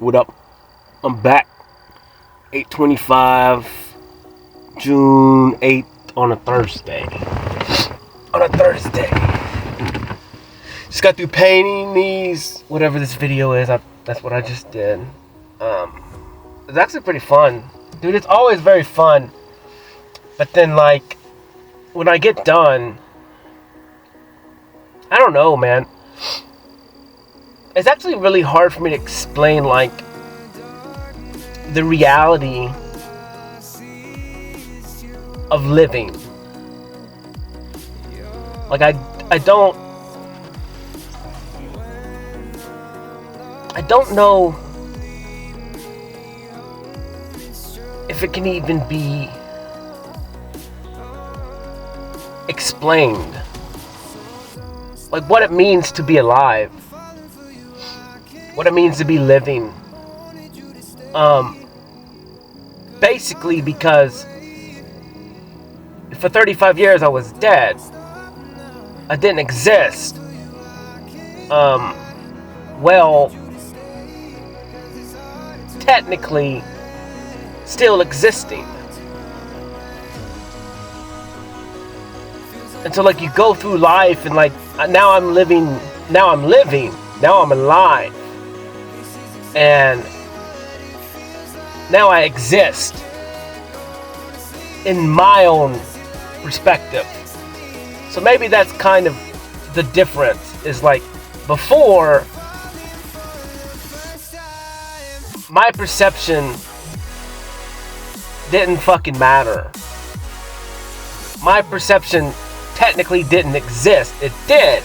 What up? I'm back. 8/25, June 8th on a Thursday. Just got through painting these, whatever this video is. That's what I just did. It's actually pretty fun. Dude, it's always very fun. But then, like, when I get done, I don't know, man. It's actually really hard for me to explain, like, the reality of living. Like, I don't know if it can even be explained. Like, what it means to be alive. What it means to be living. Basically because for 35 years I was dead. I didn't exist. Well, technically still existing. And so, like, you go through life and, like, now I'm alive. And now I exist in my own perspective. So maybe that's kind of the difference. Is like, before, my perception didn't fucking matter. My perception technically didn't exist. It did.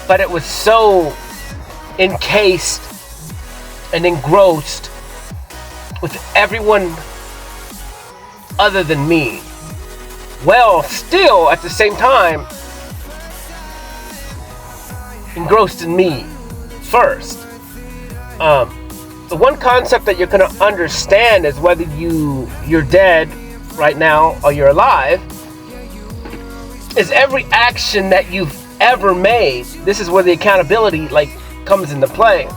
But it was so encased and engrossed with everyone other than me. Well, still at the same time engrossed in me first. The one concept that you're gonna understand is whether you're dead right now or you're alive is every action that you've ever made. This is where the accountability, like, comes into play.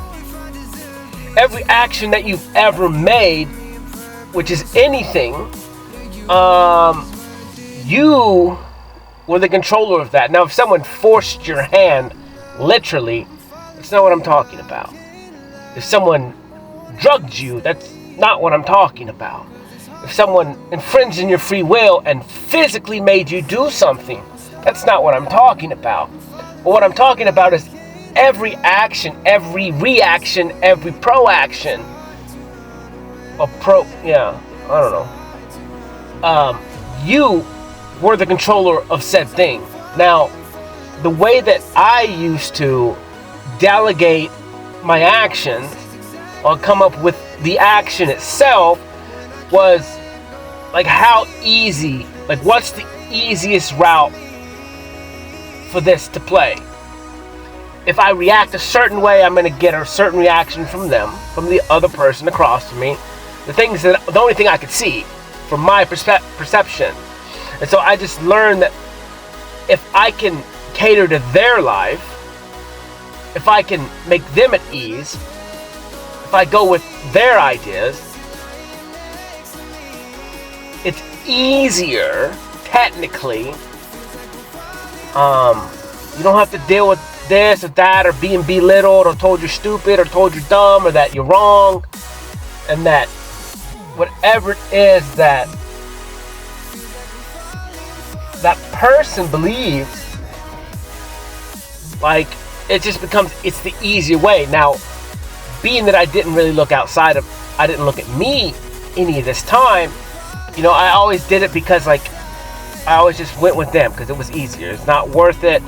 Every action that you've ever made, which is anything, you were the controller of that. Now, if someone forced your hand, literally, that's not what I'm talking about. If someone drugged you, that's not what I'm talking about. If someone infringed on your free will and physically made you do something, that's not what I'm talking about. But what I'm talking about is every action, every reaction, every proaction. You were the controller of said thing. Now, the way that I used to delegate my actions or come up with the action itself was like, how easy, like, what's the easiest route for this to play? If I react a certain way, I'm going to get a certain reaction from them, from the other person across from me. The only thing I could see from my perception. And so I just learned that if I can cater to their life, if I can make them at ease, if I go with their ideas, it's easier, technically. You don't have to deal with this or that, or being belittled, or told you're stupid, or told you're dumb, or that you're wrong, and that whatever it is that person believes, like, it just becomes, it's the easier way. Now, being that I didn't really look outside of, I didn't look at me any of this time, you know, I always did it because, like, I always just went with them because it was easier. It's not worth it.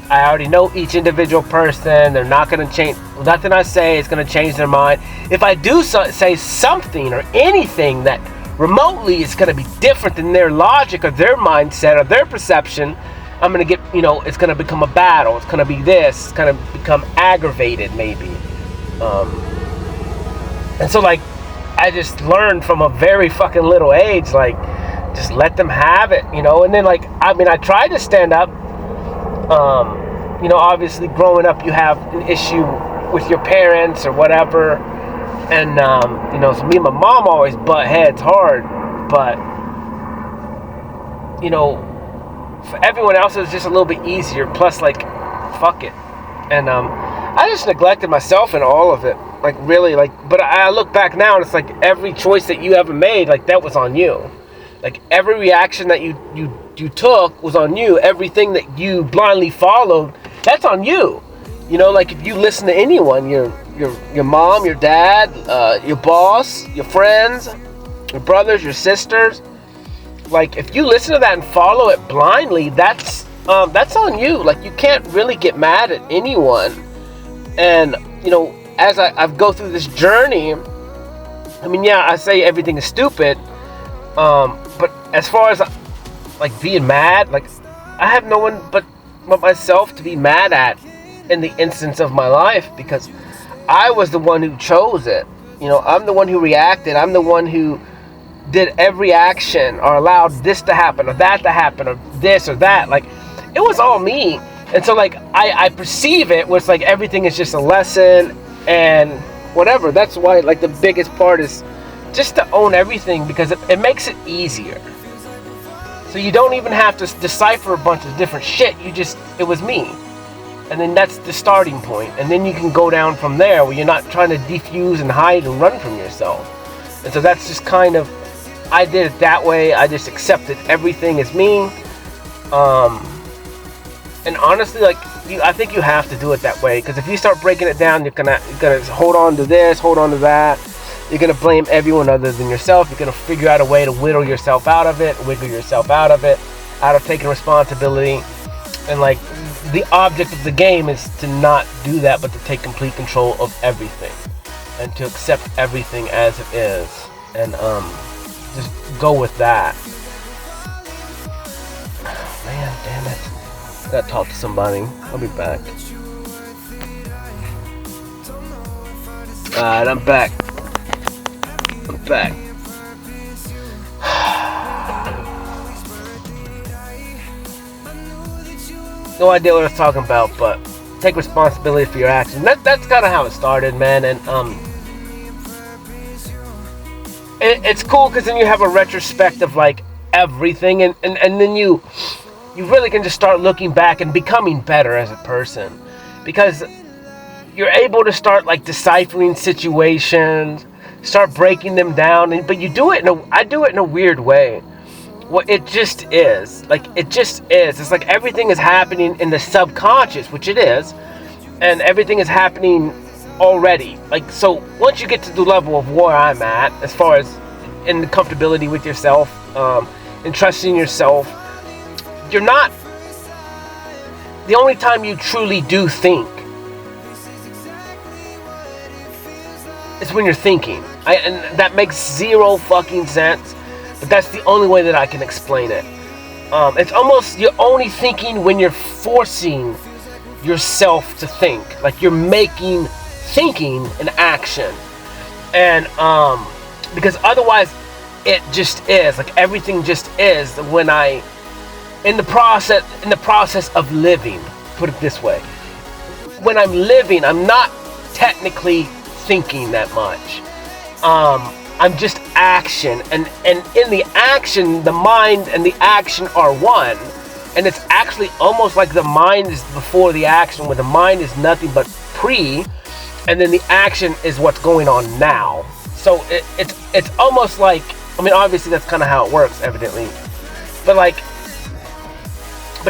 I already know each individual person. They're not going to change. Nothing I say is going to change their mind. If I do say something or anything that remotely is going to be different than their logic or their mindset or their perception, I'm going to get, you know, it's going to become a battle. It's going to be this. It's going to become aggravated, maybe. And so, like, I just learned from a very fucking little age, like, just let them have it, you know. And then, like, I mean, I tried to stand up. You know, obviously growing up you have an issue with your parents or whatever. And, so me and my mom always butt heads hard. But, for everyone else, it was just a little bit easier. Plus, like, fuck it. And I just neglected myself in all of it. Like, really, like, but I look back now and it's like every choice that you ever made, like, that was on you. Like, every reaction that you took was on you. Everything that you blindly followed, that's on you. Like, if you listen to anyone, your mom, your dad, your boss, your friends, your brothers, your sisters, like, if you listen to that and follow it blindly, that's on you. Like, you can't really get mad at anyone. And, as I go through this journey, I mean, yeah, I say everything is stupid, but as far as, like, being mad, like, I have no one but myself to be mad at in the instance of my life, because I was the one who chose it. I'm the one who reacted. I'm the one who did every action or allowed this to happen or that to happen or this or that. Like, it was all me. And so, like, I perceive it was like everything is just a lesson and whatever. That's why, like, the biggest part is just to own everything, because it makes it easier. So you don't even have to decipher a bunch of different shit. It was me. And then that's the starting point. And then you can go down from there where you're not trying to defuse and hide and run from yourself. And so that's just kind of, I did it that way. I just accepted everything as me. And honestly, like, I think you have to do it that way, because if you start breaking it down, you're gonna hold on to this, hold on to that. You're gonna blame everyone other than yourself. You're gonna figure out a way to whittle yourself out of it, wiggle yourself out of it, out of taking responsibility. And, like, the object of the game is to not do that, but to take complete control of everything and to accept everything as it is, and just go with that. Man, damn it. I gotta talk to somebody. I'll be back. Alright, I'm back. No idea what I was talking about, but take responsibility for your actions. That's kind of how it started, man. And it's cool because then you have a retrospect of, like, everything, and then you really can just start looking back and becoming better as a person, because you're able to start, like, deciphering situations, start breaking them down, but you do it I do it in a weird way. Well, it just is. Like, it just is. It's like everything is happening in the subconscious, which it is, and everything is happening already. Like, so once you get to the level of where I'm at, as far as in the comfortability with yourself, and trusting yourself, you're not, the only time you truly do think is when you're thinking. And that makes zero fucking sense. But that's the only way that I can explain it. It's almost, you're only thinking when you're forcing yourself to think. Like, you're making thinking an action. And because otherwise it just is. Like, everything just is when in the process of living, put it this way. When I'm living, I'm not technically thinking that much. I'm just action, and in the action, the mind and the action are one, and it's actually almost like the mind is before the action, where the mind is nothing but pre, and then the action is what's going on now. So it's almost like, I mean, obviously that's kind of how it works, evidently, but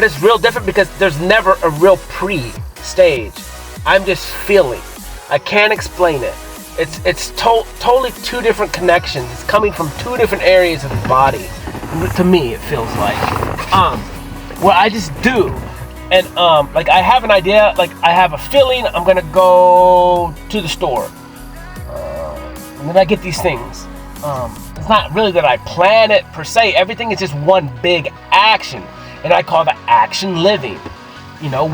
it's real different because there's never a real pre-stage. I'm just feeling. I can't explain it. It's totally two different connections. It's coming from two different areas of the body. To me, it feels like. What I just do, and like, I have an idea. Like, I have a feeling. I'm gonna go to the store, and then I get these things. It's not really that I plan it per se. Everything is just one big action, and I call that action living.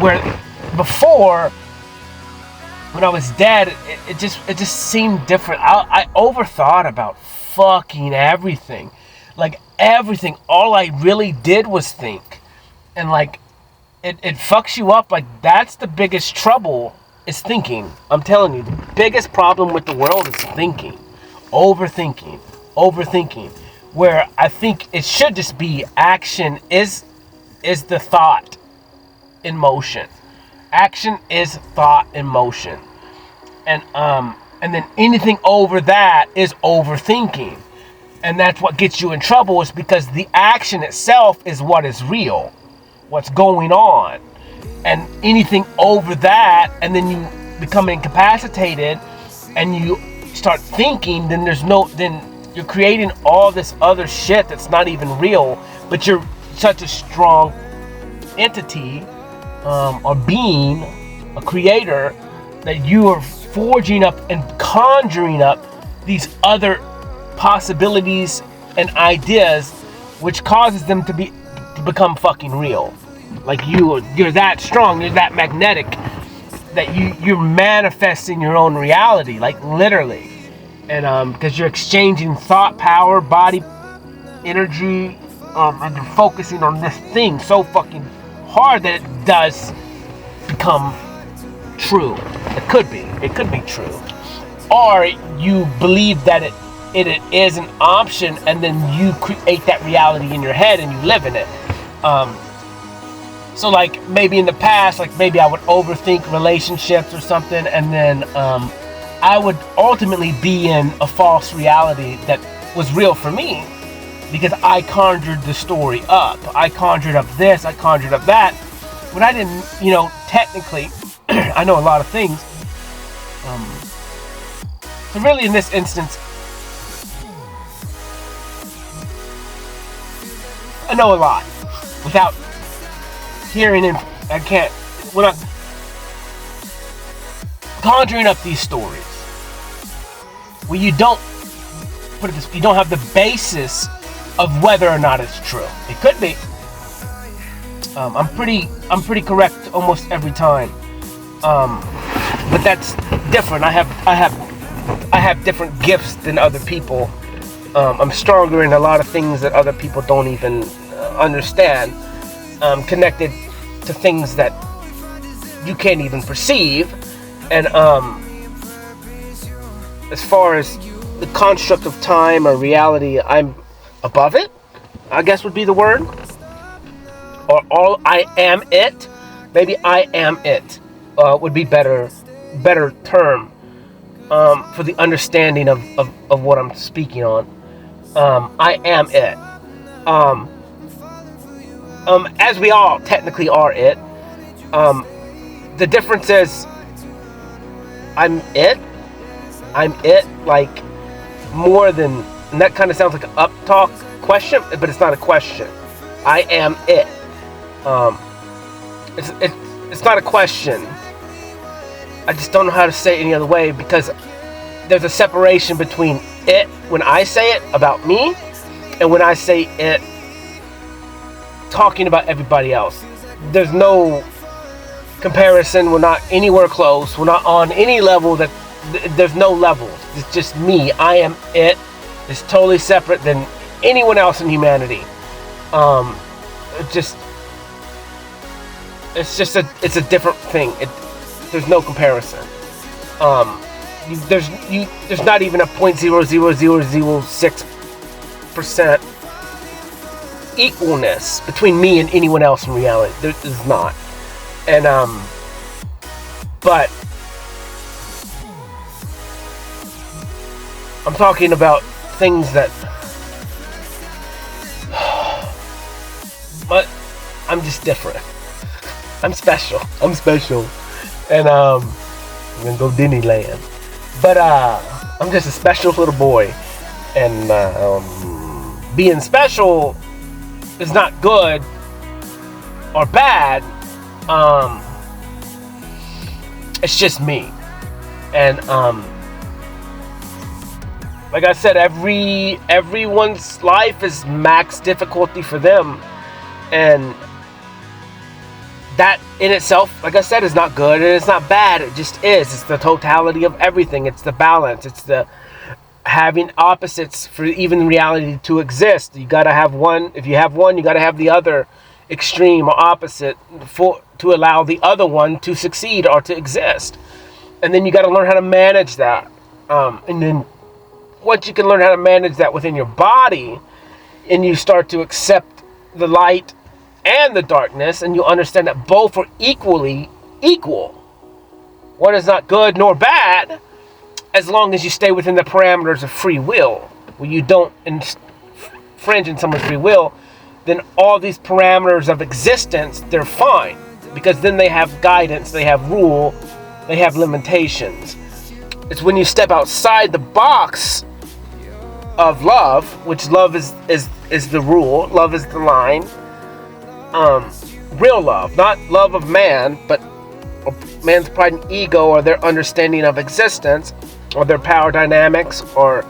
Where before, when I was dead, it just seemed different. I overthought about fucking everything. Like, everything. All I really did was think. And, like, it fucks you up. Like, that's the biggest trouble, is thinking. I'm telling you, the biggest problem with the world is thinking. Overthinking. Where I think it should just be action is the thought in motion. Action is thought in motion. And then anything over that is overthinking. And that's what gets you in trouble, is because the action itself is what is real, what's going on. And anything over that, and then you become incapacitated and you start thinking, then you're creating all this other shit that's not even real, but you're such a strong entity, or being, a creator, that you are forging up and conjuring up these other possibilities and ideas, which causes them to become fucking real. Like you're that strong, you're that magnetic, that you're manifesting your own reality, like literally. And because you're exchanging thought power, body energy, and you're focusing on this thing so fucking hard that it does become true. It could be true. Or you believe that it is an option, and then you create that reality in your head and you live in it. So like maybe in the past, like maybe I would overthink relationships or something, and then I would ultimately be in a false reality that was real for me, because I conjured the story up. I conjured up this, I conjured up that, but I didn't, technically, I know a lot of things. So really in this instance, I know a lot without hearing it. We're not conjuring up these stories where you don't have the basis of whether or not it's true. It could be. I'm pretty correct almost every time. But that's different. I have different gifts than other people. I'm stronger in a lot of things that other people don't even understand. Connected to things that you can't even perceive. And as far as the construct of time or reality, I'm above it, I guess would be the word. Or all I am it. Maybe I am it would be better term for the understanding of what I'm speaking on. I am it. As we all technically are it. The difference is I'm it like more than, and that kind of sounds like an up talk question, but it's not a question. I am it. It's not a question. I just don't know how to say it any other way, because there's a separation between it when I say it about me, and when I say it talking about everybody else. There's no comparison. We're not anywhere close. We're not on any level. There's no levels. It's just me. I am it. It's totally separate than anyone else in humanity. It's a different thing. There's no comparison. There's not even a 0.00006% equalness between me and anyone else in reality. There is not. And but I'm talking about things that, but I'm just different. I'm special. And I'm gonna go Disneyland. But I'm just a special little boy. And being special is not good or bad. It's just me. And like I said, everyone's life is max difficulty for them. And that in itself, like I said, is not good and it's not bad. It just is. It's the totality of everything. It's the balance. It's the having opposites for even reality to exist. You gotta have one. If you have one, you gotta have the other extreme or opposite to allow the other one to succeed or to exist. And then you got to learn how to manage that. And then once you can learn how to manage that within your body, and you start to accept the light and the darkness, and you understand that both are equally equal. One is not good nor bad, as long as you stay within the parameters of free will. When you don't infringe on someone's free will, then all these parameters of existence, they're fine. Because then they have guidance, they have rule, they have limitations. It's when you step outside the box of love, which love is the rule, love is the line. Real love, not love of man, but man's pride and ego, or their understanding of existence, or their power dynamics, or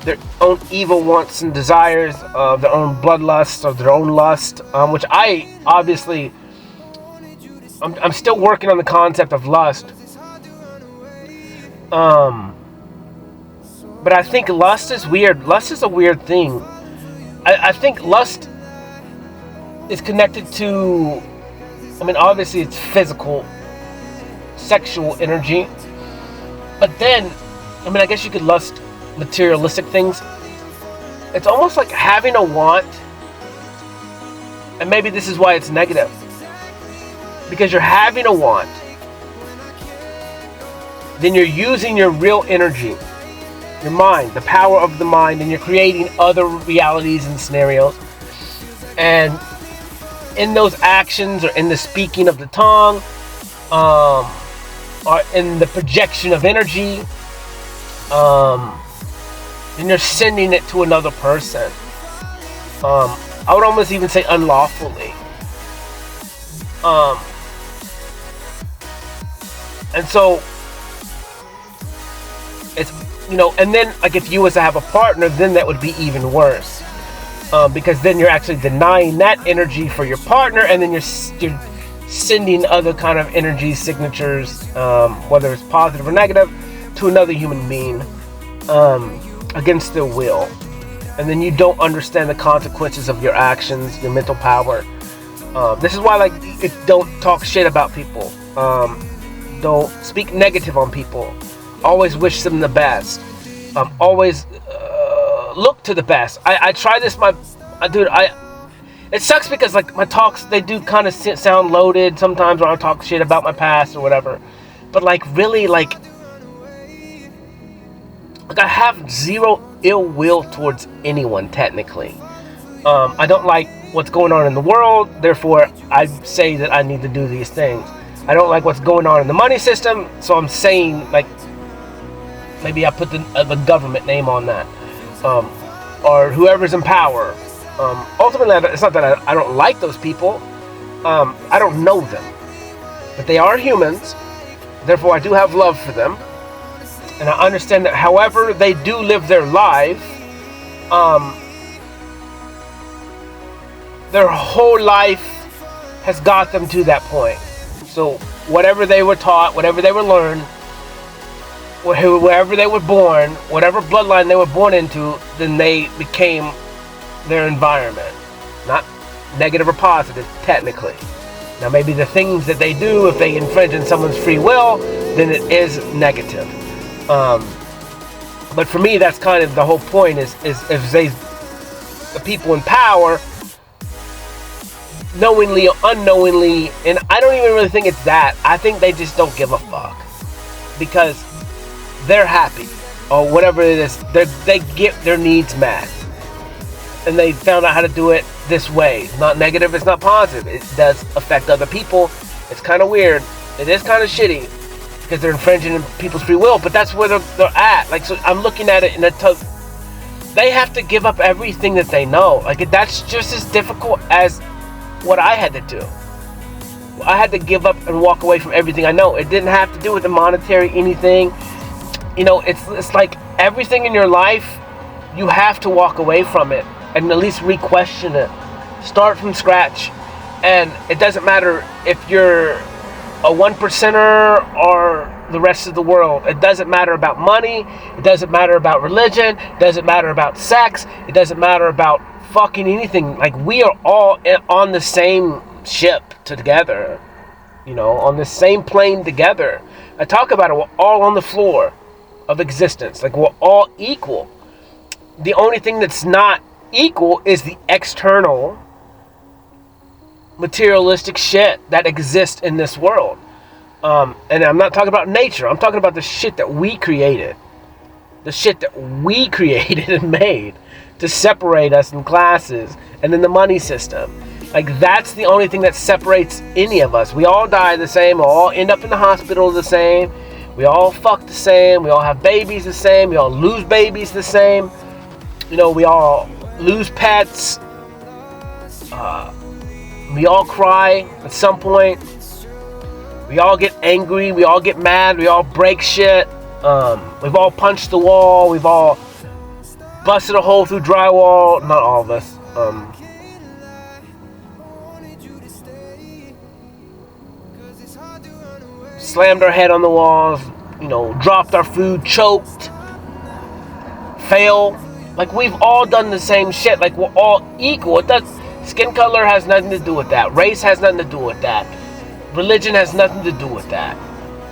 their own evil wants and desires, of their own bloodlust, or their own lust, which I obviously, I'm still working on the concept of lust. But I think lust is weird. Lust is a weird thing. I think lust is connected to, obviously it's physical, sexual energy. But then, I guess you could lust materialistic things. It's almost like having a want, and maybe this is why it's negative. Because you're having a want, then you're using your real energy, your mind, the power of the mind, and you're creating other realities and scenarios. And in those actions, or in the speaking of the tongue, or in the projection of energy, and you're sending it to another person. I would almost even say unlawfully. And so it's, and then like if you was to have a partner, then that would be even worse, because then you're actually denying that energy for your partner, and then you're sending other kind of energy signatures, whether it's positive or negative, to another human being, against their will. And then you don't understand the consequences of your actions, your mental power. This is why, don't talk shit about people. Don't speak negative on people. Always wish them the best. Always look to the best. I try this, it sucks because my talks, they do kind of sound loaded sometimes when I talk shit about my past or whatever. But really, I have zero ill will towards anyone, technically. I don't like what's going on in the world, therefore I say that I need to do these things. I don't like what's going on in the money system, so I'm saying, maybe I put the government name on that, or whoever's in power. Ultimately, it's not that I don't like those people. I don't know them, but they are humans, therefore I do have love for them. And I understand that however they do live their life, their whole life has got them to that point. So whatever they were taught, whatever they were learned, wherever they were born, whatever bloodline they were born into, then they became their environment. Not negative or positive, technically. Now maybe the things that they do, if they infringe on someone's free will, then it is negative. But for me, that's kind of the whole point, is if the people in power, knowingly or unknowingly, and I don't even really think it's that. I think they just don't give a fuck. Because they're happy, or whatever it is, they get their needs met. And they found out how to do it this way. It's not negative, it's not positive. It does affect other people. It's kind of weird. It is kind of shitty, because they're infringing on people's free will, but that's where they're at. So I'm looking at it in they have to give up everything that they know. That's just as difficult as what I had to do. I had to give up and walk away from everything I know. It didn't have to do with the monetary anything. It's like everything in your life, you have to walk away from it and at least re-question it. Start from scratch. And it doesn't matter if you're a 1%er or the rest of the world. It doesn't matter about money. It doesn't matter about religion. It doesn't matter about sex. It doesn't matter about fucking anything. We are all on the same ship together, on the same plane together. I talk about it. We're all on the floor of existence. Like, we're all equal. The only thing that's not equal is the external materialistic shit that exists in this world. And I'm not talking about nature. I'm talking about the shit that we created. The shit that we created and made to separate us in classes and in the money system. Like, that's the only thing that separates any of us. We all die the same. We all end up in the hospital the same. We all fuck the same. We all have babies the same. We all lose babies the same. You know, we all lose pets. We all cry at some point. We all get angry. We all get mad. We all break shit. We've all punched the wall. We've all busted a hole through drywall. Not all of us. Slammed our head on the walls. You know, dropped our food, choked, failed. Like, we've all done the same shit. Like, we're all equal. Skin color has nothing to do with that. Race has nothing to do with that. Religion has nothing to do with that.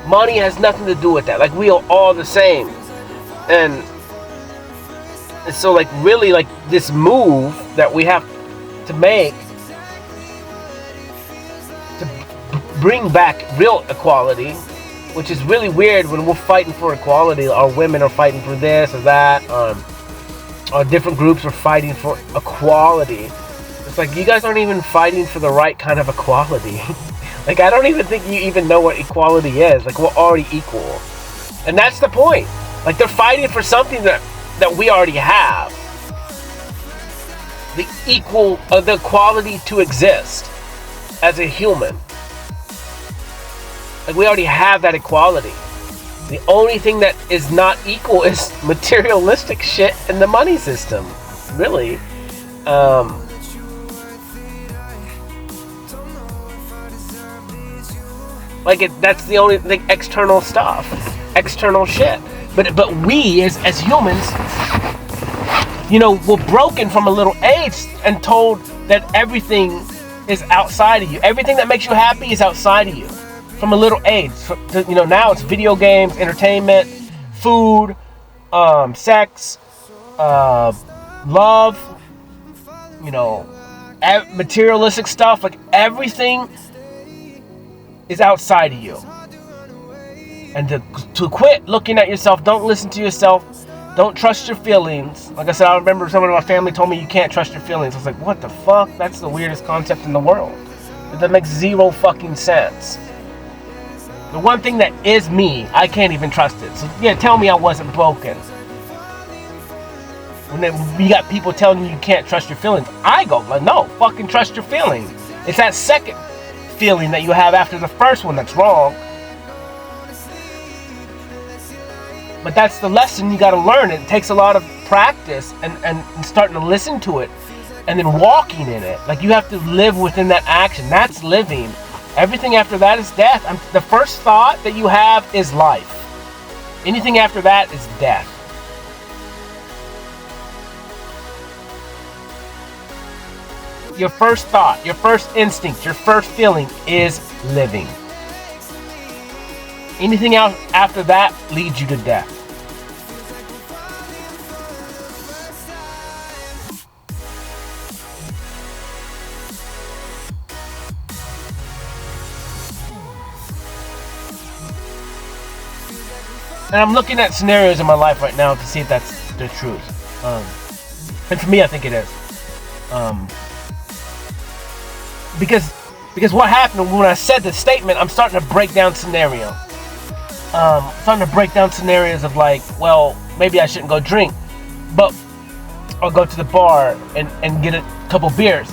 Money has nothing to do with that. Like, we are all the same. And so, like, really, like, this move that we have to make to bring back real equality, which is really weird when we're fighting for equality. Our women are fighting for this or that. Our different groups are fighting for equality. It's like, you guys aren't even fighting for the right kind of equality. Like, I don't even think you even know what equality is. Like, we're already equal. And that's the point. Like, they're fighting for something that we already have. The equality to exist as a human. Like, we already have that equality. The only thing that is not equal is materialistic shit in the money system. Really. That's the only thing, external stuff. External shit. But we as humans, you know, we're broken from a little age and told that everything is outside of you. Everything that makes you happy is outside of you. From a little age. You know, now it's video games, entertainment, food, sex, love, you know, materialistic stuff. Like, everything is outside of you. And to quit looking at yourself, don't listen to yourself, don't trust your feelings. Like I said, I remember someone in my family told me you can't trust your feelings. I was like, what the fuck? That's the weirdest concept in the world. That makes zero fucking sense. The one thing that is me, I can't even trust it. So yeah, tell me I wasn't broken. When you got people telling you can't trust your feelings, I go like, no, fucking trust your feelings. It's that second feeling that you have after the first one that's wrong. But that's the lesson you got to learn. It takes a lot of practice and starting to listen to it and then walking in it. Like, you have to live within that action. That's living. Everything after that is death. The first thought that you have is life. Anything after that is death. Your first thought, your first instinct, your first feeling is living. Anything else after that leads you to death. And I'm looking at scenarios in my life right now to see if that's the truth. And for me, I think it is. Because what happened when I said the statement, I'm starting to break down scenarios. Starting to break down scenarios of like, well, maybe I shouldn't go drink, or go to the bar and get a couple beers.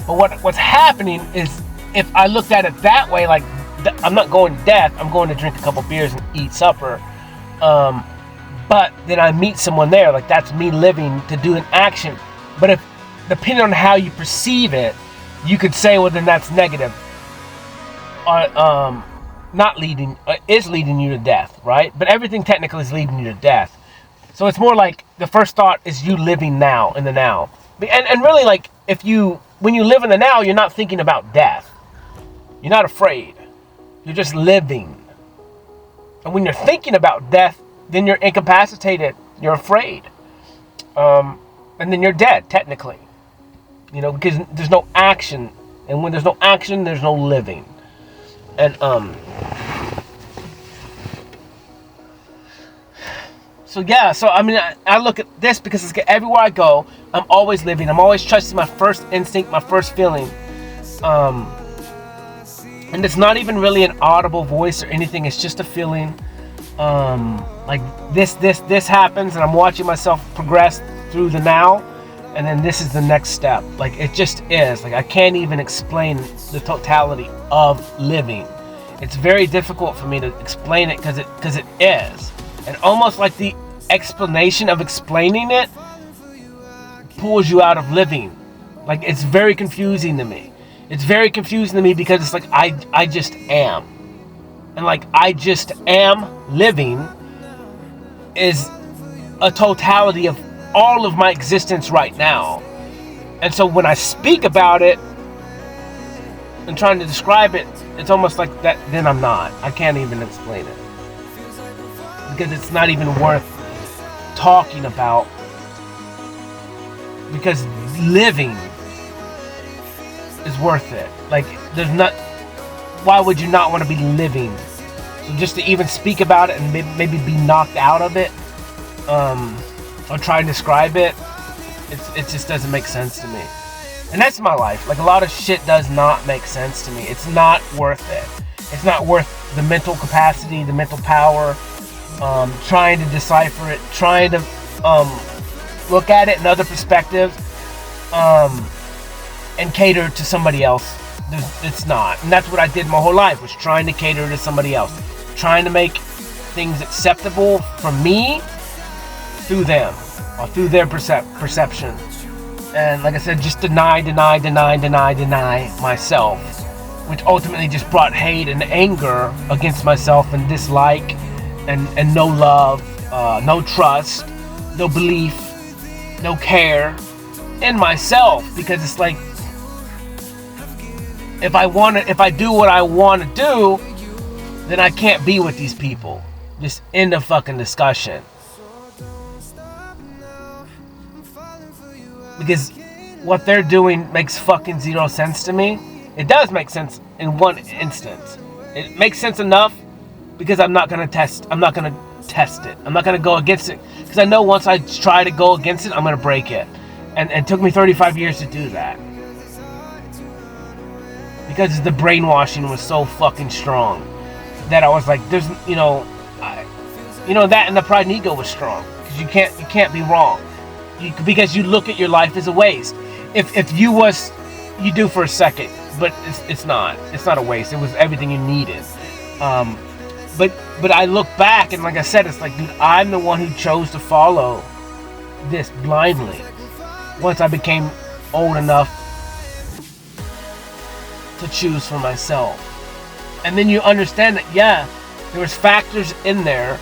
But what's happening is, if I looked at it that way, like, I'm not going to death, I'm going to drink a couple beers and eat supper. But then I meet someone there, like, that's me living to do an action. But if, depending on how you perceive it, you could say, well, then that's negative. Is leading you to death, right? But everything technically is leading you to death. So it's more like the first thought is you living now, in the now. And really, like, when you live in the now, you're not thinking about death. You're not afraid. You're just living. And when you're thinking about death, then you're incapacitated. You're afraid. And then you're dead, technically. Because there's no action. And when there's no action, there's no living. And, So I mean, I look at this because it's everywhere I go, I'm always living. I'm always trusting my first instinct, my first feeling. And it's not even really an audible voice or anything. It's just a feeling. Like this happens, and I'm watching myself progress through the now, and then this is the next step. Like it just is. Like I can't even explain the totality of living. It's very difficult for me to explain it because it is. And almost like the explanation of explaining it pulls you out of living. Like it's very confusing to me. It's very confusing to me because it's like I just am. And like I just am living is a totality of all of my existence right now. And so when I speak about it and trying to describe it, it's almost like that then I'm not. I can't even explain it. Because it's not even worth talking about, because living is worth it. Like there's not, why would you not want to be living? So just to even speak about it and maybe be knocked out of it, or try and describe it, it just doesn't make sense to me. And that's my life. Like a lot of shit does not make sense to me. It's not worth it. It's not worth the mental capacity, the mental power, trying to decipher it, trying to look at it in other perspectives, and cater to somebody else. It's not. And that's what I did my whole life, was trying to cater to somebody else, trying to make things acceptable for me through them, or through their perception. And like I said, just deny myself, which ultimately just brought hate and anger against myself, and dislike, and no love, no trust, no belief, no care in myself. Because it's like, if I do what I want to do, then I can't be with these people. Just end of fucking discussion. Because what they're doing makes fucking zero sense to me. It does make sense in one instance. It makes sense enough because I'm not gonna test it. I'm not gonna go against it, because I know once I try to go against it, I'm gonna break it. And it took me 35 years to do that. Because the brainwashing was so fucking strong that I was like, there's, that and the pride and ego was strong. Because you can't be wrong. Because you look at your life as a waste. If you do for a second, but it's not a waste. It was everything you needed. But I look back, and like I said, it's like, dude, I'm the one who chose to follow this blindly. Once I became old enough to choose for myself. And then you understand that, yeah, there was factors in there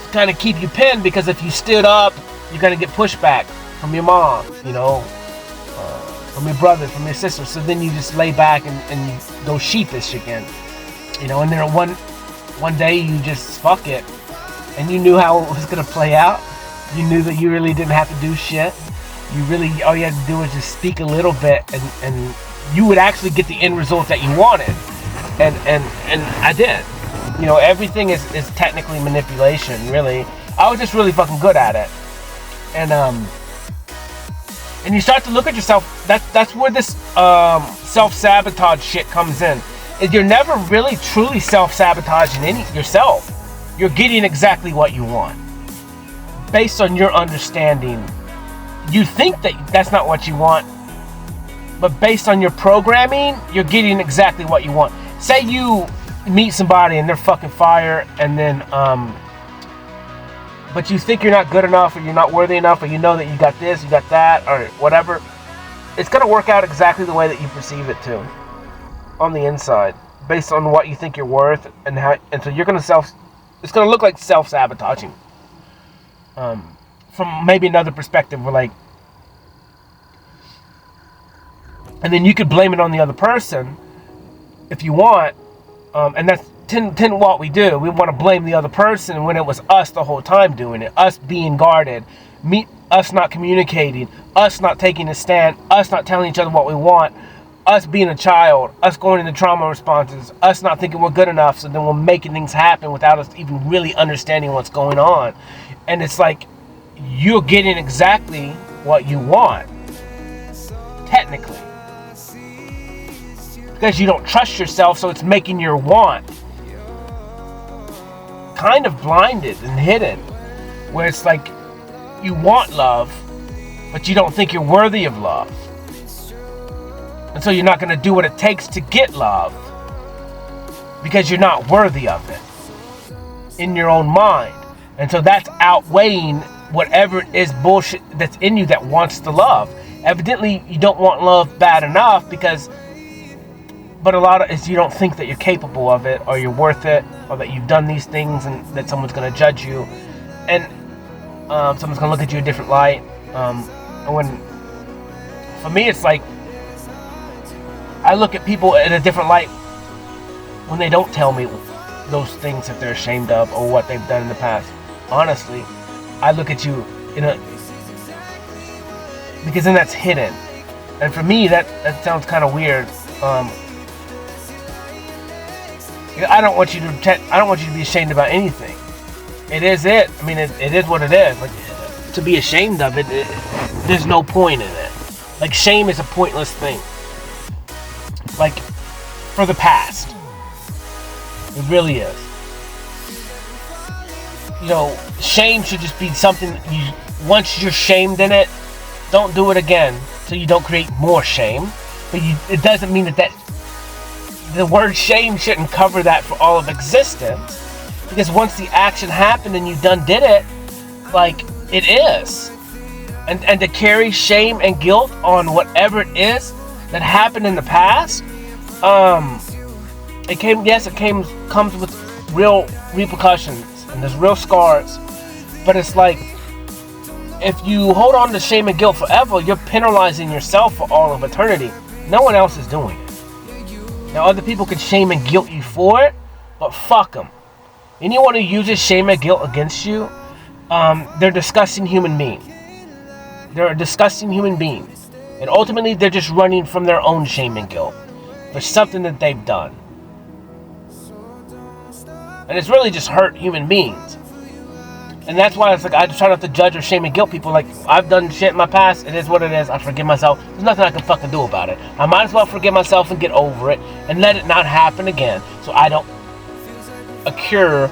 to kind of keep you pinned, because if you stood up, you're going to get pushback from your mom, from your brother, from your sister. So then you just lay back and go sheepish again. And then one day you just fuck it. And you knew how it was going to play out. You knew that you really didn't have to do shit. All you had to do was just speak a little bit, and you would actually get the end result that you wanted. And I did. Everything is technically manipulation, really. I was just really fucking good at it. And you start to look at yourself. That's where this self-sabotage shit comes in. You're never really truly self-sabotaging yourself. You're getting exactly what you want based on your understanding. You think that that's not what you want, but based on your programming, you're getting exactly what you want. Say you meet somebody and they're fucking fire, and then but you think you're not good enough, or you're not worthy enough, or you know that you got this, you got that, or whatever. It's gonna work out exactly the way that you perceive it to, on the inside, based on what you think you're worth, and so you're gonna it's gonna look like self-sabotaging. From maybe another perspective, where like, and then you could blame it on the other person if you want, and tend to what we do. We want to blame the other person when it was us the whole time doing it. Us being guarded, us not communicating, us not taking a stand, us not telling each other what we want, us being a child, us going into trauma responses, us not thinking we're good enough, so then we're making things happen without us even really understanding what's going on. And it's like, you're getting exactly what you want, technically. Because you don't trust yourself, so it's making your want kind of blinded and hidden. Where it's like, you want love, but you don't think you're worthy of love. And so you're not going to do what it takes to get love because you're not worthy of it in your own mind. And so that's outweighing whatever it is bullshit that's in you that wants the love. Evidently, you don't want love bad enough but a lot of it, you don't think that you're capable of it, or you're worth it, or that you've done these things and that someone's going to judge you. And someone's going to look at you a different light. For me, it's like, I look at people in a different light when they don't tell me those things that they're ashamed of or what they've done in the past. Honestly, I look at you because then that's hidden. And for me, that sounds kind of weird. I don't want you to be ashamed about anything. It is it. I mean, it is what it is. Like, to be ashamed of it, there's no point in it. Like, shame is a pointless thing. Like, for the past. It really is. You know, shame should just be something once you're shamed in it, don't do it again so you don't create more shame. But it doesn't mean that the word shame shouldn't cover that for all of existence. Because once the action happened and you did it, like, it is. And to carry shame and guilt on whatever it is that happened in the past, it comes with real repercussions and there's real scars. But it's like, if you hold on to shame and guilt forever, you're penalizing yourself for all of eternity. No one else is doing it. Now, other people can shame and guilt you for it, but fuck them. Anyone who uses shame and guilt against you, they're disgusting human beings. They're a disgusting human being. And ultimately, they're just running from their own shame and guilt for something that they've done. And it's really just hurt human beings. And that's why it's like, I try not to judge or shame and guilt people. Like, I've done shit in my past. It is what it is. I forgive myself. There's nothing I can fucking do about it. I might as well forgive myself and get over it and let it not happen again, so I don't accrue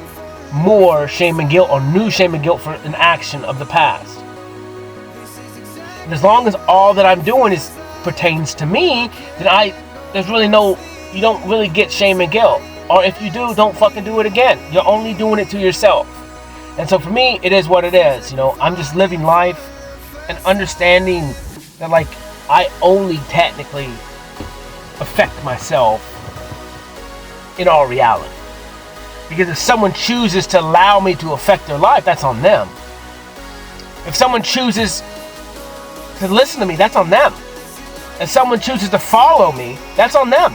more shame and guilt or new shame and guilt for an action of the past. And as long as all that I'm doing pertains to me, then there's really you don't really get shame and guilt. Or if you do, don't fucking do it again. You're only doing it to yourself. And so for me, it is what it is. You know, I'm just living life and understanding that, like, I only technically affect myself in all reality. Because if someone chooses to allow me to affect their life, that's on them. If someone chooses to listen to me, that's on them. If someone chooses to follow me, that's on them.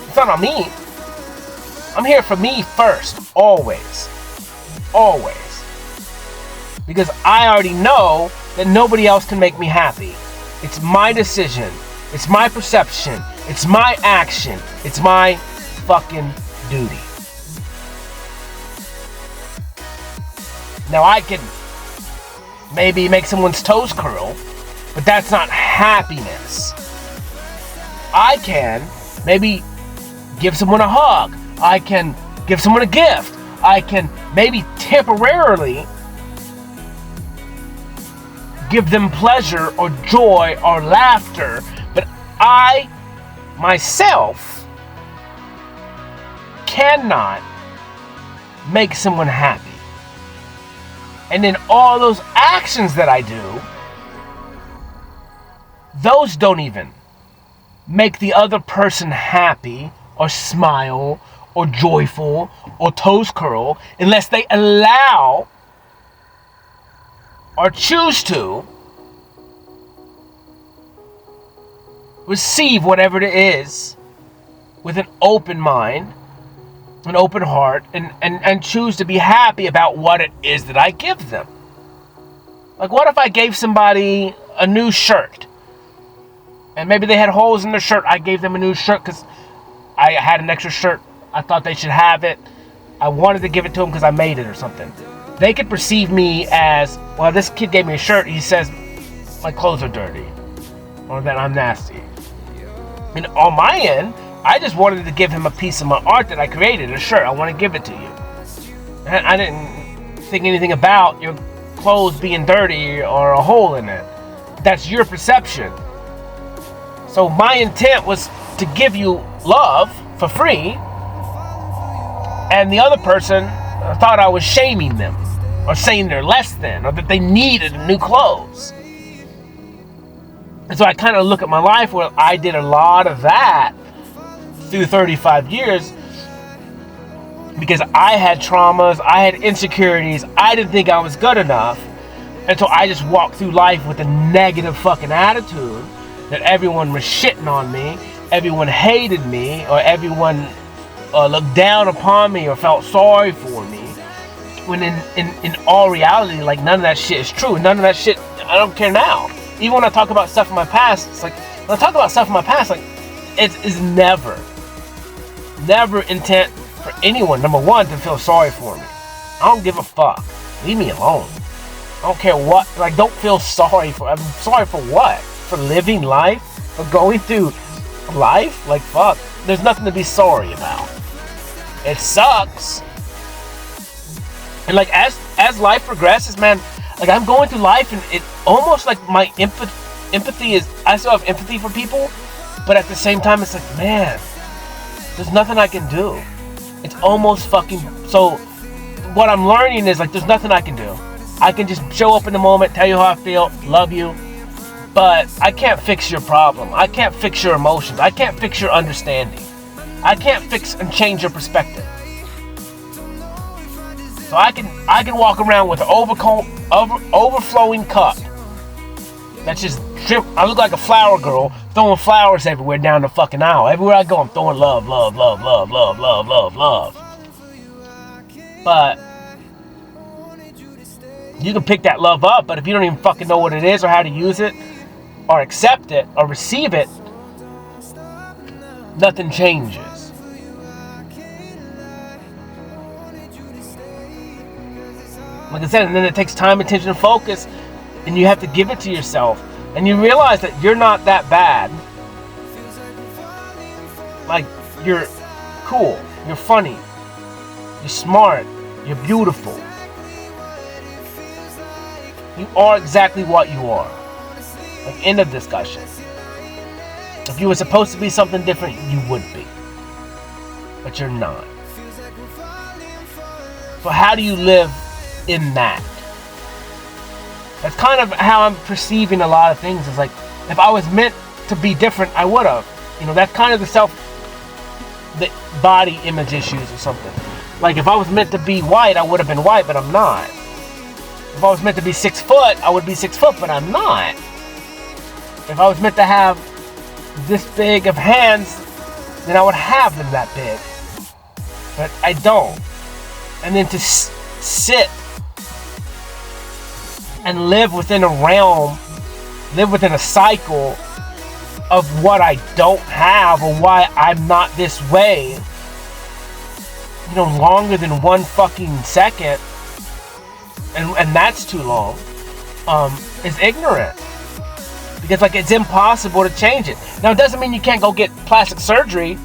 It's not on me. I'm here for me first, always. Always. Because I already know that nobody else can make me happy. It's my decision. It's my perception. It's my action. It's my fucking duty. Now, I can maybe make someone's toes curl, but that's not happiness. I can maybe give someone a hug. I can give someone a gift. I can maybe temporarily give them pleasure or joy or laughter, but I myself cannot make someone happy. And then all those actions that I do, those don't even make the other person happy or smile or joyful or toes curl unless they allow or choose to receive whatever it is with an open mind, an open heart, and choose to be happy about what it is that I give them. Like, what if I gave somebody a new shirt? And maybe they had holes in their shirt. I gave them a new shirt because I had an extra shirt. I thought they should have it. I wanted to give it to them because I made it or something. They could perceive me as, well, this kid gave me a shirt. He says my clothes are dirty or that I'm nasty. And on my end, I just wanted to give him a piece of my art that I created, a shirt. I want to give it to you. And I didn't think anything about your clothes being dirty or a hole in it. That's your perception. So my intent was to give you love for free, and the other person thought I was shaming them or saying they're less than or that they needed new clothes. And so I kind of look at my life where I did a lot of that through 35 years because I had traumas, I had insecurities, I didn't think I was good enough, and so I just walked through life with a negative fucking attitude that everyone was shitting on me, everyone hated me, or everyone looked down upon me or felt sorry for me, when in all reality, like, none of that shit is true. None of that shit, I don't care now. Even when I talk about stuff in my past, it's like, when I talk about stuff in my past, like, it's never intent for anyone, number one, to feel sorry for me. I don't give a fuck. Leave me alone. I don't care what, like, don't feel sorry for, I'm sorry for what? For living life? For going through life? Like, fuck. There's nothing to be sorry about. It sucks. And like, as life progresses, man, like, I'm going through life and it almost like my empathy is, I still have empathy for people, but at the same time it's like, man, there's nothing I can do. It's almost fucking, so what I'm learning is, like, there's nothing I can do. I can just show up in the moment, tell you how I feel, love you, but I can't fix your problem. I can't fix your emotions. I can't fix your understanding. I can't fix and change your perspective. So I can walk around with an overflowing cup. That's just drip. I look like a flower girl throwing flowers everywhere down the fucking aisle. Everywhere I go, I'm throwing love, love, love, love, love, love, love, love. But you can pick that love up, but if you don't even fucking know what it is or how to use it or accept it or receive it, nothing changes. Like I said, and then it takes time, attention, and focus, and you have to give it to yourself. And you realize that you're not that bad. Like, you're cool, you're funny, you're smart, you're beautiful. You are exactly what you are. Like, end of discussion. If you were supposed to be something different, you would be. But you're not. So how do you live in that? That's kind of how I'm perceiving a lot of things. It's like, if I was meant to be different, I would have. You know, that's kind of the body image issues or something. Like, if I was meant to be white, I would have been white, but I'm not. If I was meant to be 6 foot, I would be 6 foot, but I'm not. If I was meant to have this big of hands, then I would have them that big. But I don't. And then to sit and live within a realm, live within a cycle of what I don't have or why I'm not this way, you know, longer than 1 fucking second, and that's too long, is ignorant. Because, like, it's impossible to change it. Now, it doesn't mean you can't go get plastic surgery,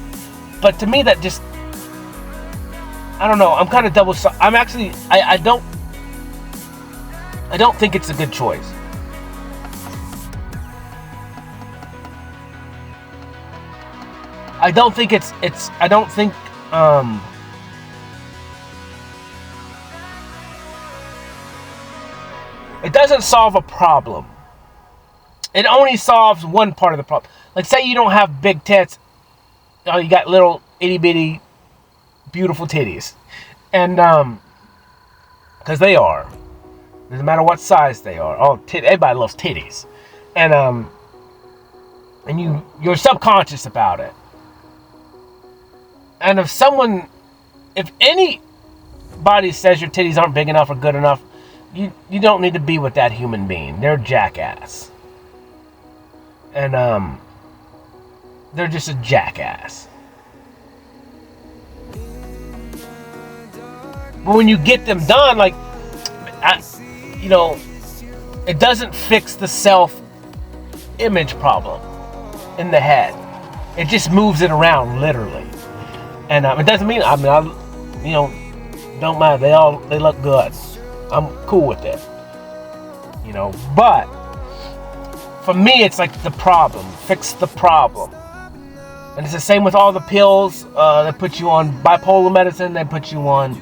but to me that just, I don't know, I'm kind of I'm actually, I don't think it's a good choice. I don't think it doesn't solve a problem. It only solves one part of the problem. Like, say you don't have big tits, you got little itty bitty beautiful titties, and because they are, doesn't matter what size they are. Everybody loves titties, and you're subconscious about it. And if anybody says your titties aren't big enough or good enough, you don't need to be with that human being. They're a jackass. And they're just a jackass. But when you get them done, like, it doesn't fix the self-image problem in the head. It just moves it around, literally. And it doesn't mean, don't mind. They look good. I'm cool with it. But for me, it's like the problem. Fix the problem. And it's the same with all the pills that put you on bipolar medicine, that put you on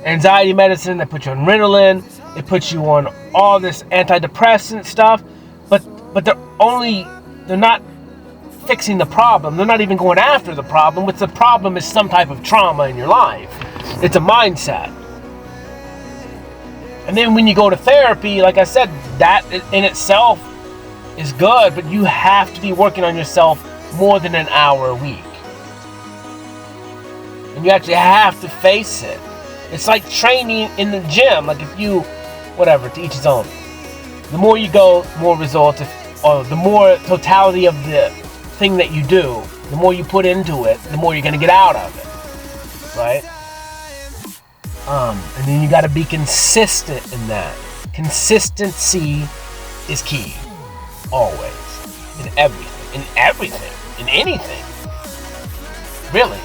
anxiety medicine, that put you on Ritalin, it puts you on all this antidepressant stuff, but they're not fixing the problem. They're not even going after the problem, which the problem is some type of trauma in your life. It's a mindset. And then when you go to therapy, like I said, that in itself is good, but you have to be working on yourself more than an hour a week. And you actually have to face it. It's like training in the gym. Like if you, whatever, to each his own. The more you go, the more results, or the more totality of the thing that you do, the more you put into it, the more you're going to get out of it. Right? And then you got to be consistent in that. Consistency is key. Always. In everything. In anything. Really.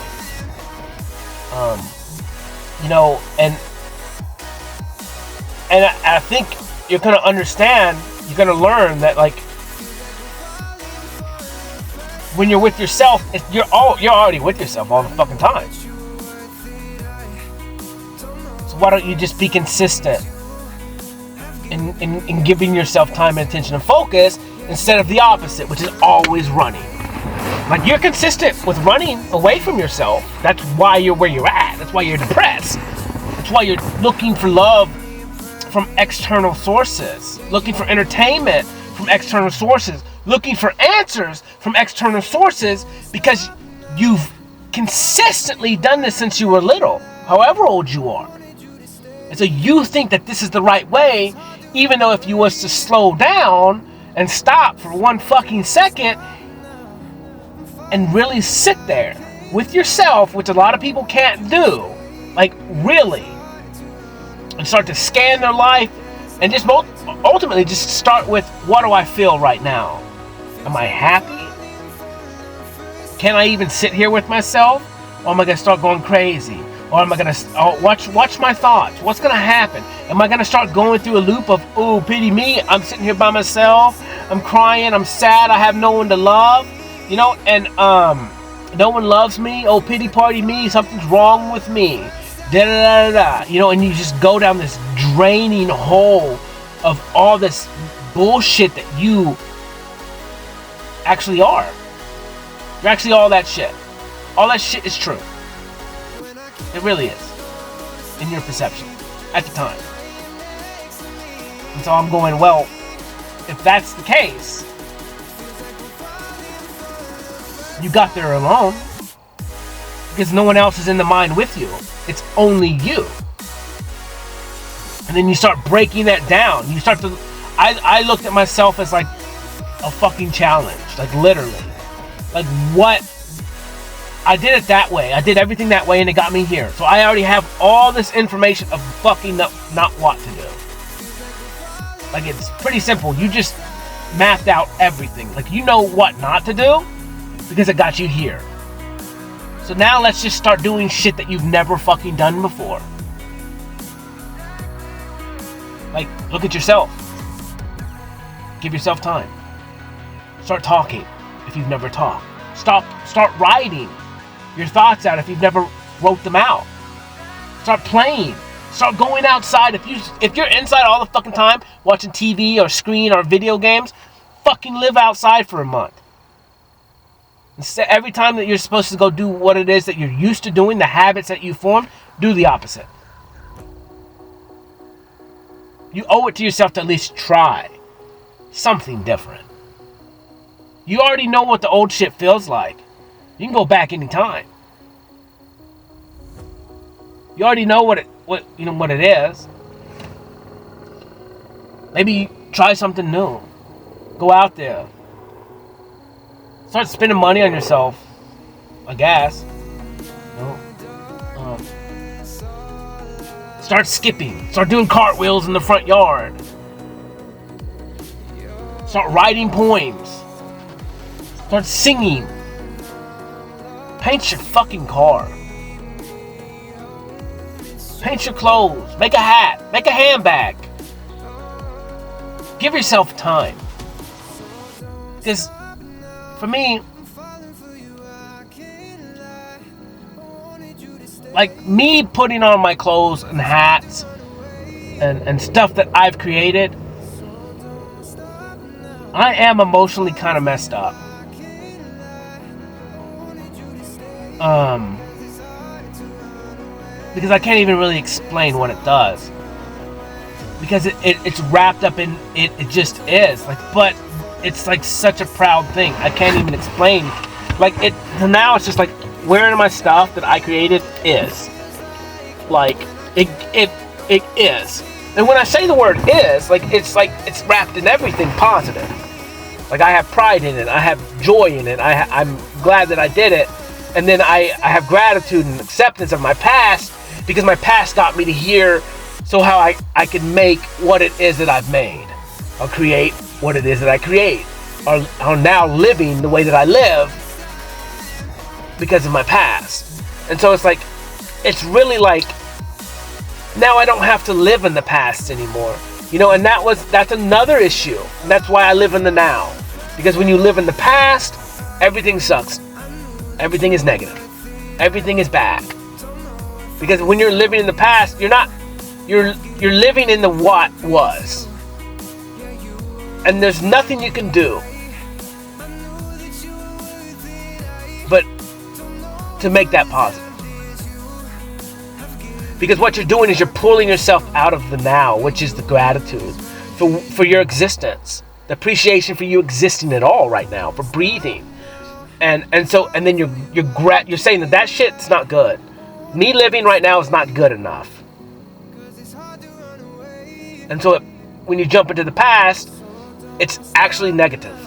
And I think you're going to understand, you're going to learn that, like, when you're with yourself, you're already with yourself all the fucking time. So why don't you just be consistent in giving yourself time and attention and focus instead of the opposite, which is always running. Like, you're consistent with running away from yourself. That's why you're where you're at. That's why you're depressed. That's why you're looking for love from external sources, looking for entertainment from external sources, looking for answers from external sources, because you've consistently done this since you were little, however old you are. And so you think that this is the right way, even though if you was to slow down and stop for one fucking second and really sit there with yourself, which a lot of people can't do, like really, and start to scan their life and just ultimately just start with, what do I feel right now? Am I happy? Can I even sit here with myself? Or am I going to start going crazy? Or am I going to watch my thoughts? What's going to happen? Am I going to start going through a loop of, oh, pity me, I'm sitting here by myself, I'm crying, I'm sad, I have no one to love, and no one loves me, oh, pity party me, something's wrong with me, and you just go down this draining hole of all this bullshit that you actually are. You're actually all that shit. All that shit is true. It really is. In your perception. At the time. And so I'm going, well, if that's the case, you got there alone. Because no one else is in the mind with you. It's only you. And then you start breaking that down. You start to... I looked at myself as like a fucking challenge. Like literally. Like what... I did it that way. I did everything that way and it got me here. So I already have all this information of fucking not what to do. Like it's pretty simple. You just mapped out everything. Like you know what not to do because it got you here. So now let's just start doing shit that you've never fucking done before. Like look at yourself. Give yourself time. Start talking if you've never talked. Start writing your thoughts out if you've never wrote them out. Start playing. Start going outside. If you're inside all the fucking time watching TV or screen or video games, fucking live outside for a month. Instead, every time that you're supposed to go do what it is that you're used to doing, the habits that you formed, do the opposite. You owe it to yourself to at least try something different. You already know what the old shit feels like. You can go back anytime. You already know what it is. Maybe try something new. Go out there. Start spending money on yourself, I guess. Start skipping. Start doing cartwheels in the front yard. Start writing poems. Start singing. Paint your fucking car. Paint your clothes. Make a hat. Make a handbag. Give yourself time. Because for me, like me putting on my clothes and hats and stuff that I've created, I am emotionally kind of messed up. Because I can't even really explain what it does. Because it's wrapped up in it. It just is like, but it's like such a proud thing. I can't even explain. Like it now. It's just like wearing my stuff that I created is like it is. And when I say the word is, like it's wrapped in everything positive. Like I have pride in it. I have joy in it. I'm glad that I did it. And then I have gratitude and acceptance of my past, because my past got me to here, so how I can make what it is that I've made. I'll create what it is that I create. Or now living the way that I live because of my past. And so it's like, it's really like, now I don't have to live in the past anymore. And that's another issue. And that's why I live in the now. Because when you live in the past, everything sucks. Everything is negative. Everything is bad. Because when you're living in the past, you're living in the what was. And there's nothing you can do but to make that positive. Because what you're doing is you're pulling yourself out of the now, which is the gratitude for your existence, the appreciation for you existing at all right now, for breathing, and then you're saying that shit's not good. Me living right now is not good enough. And so when you jump into the past, it's actually negative,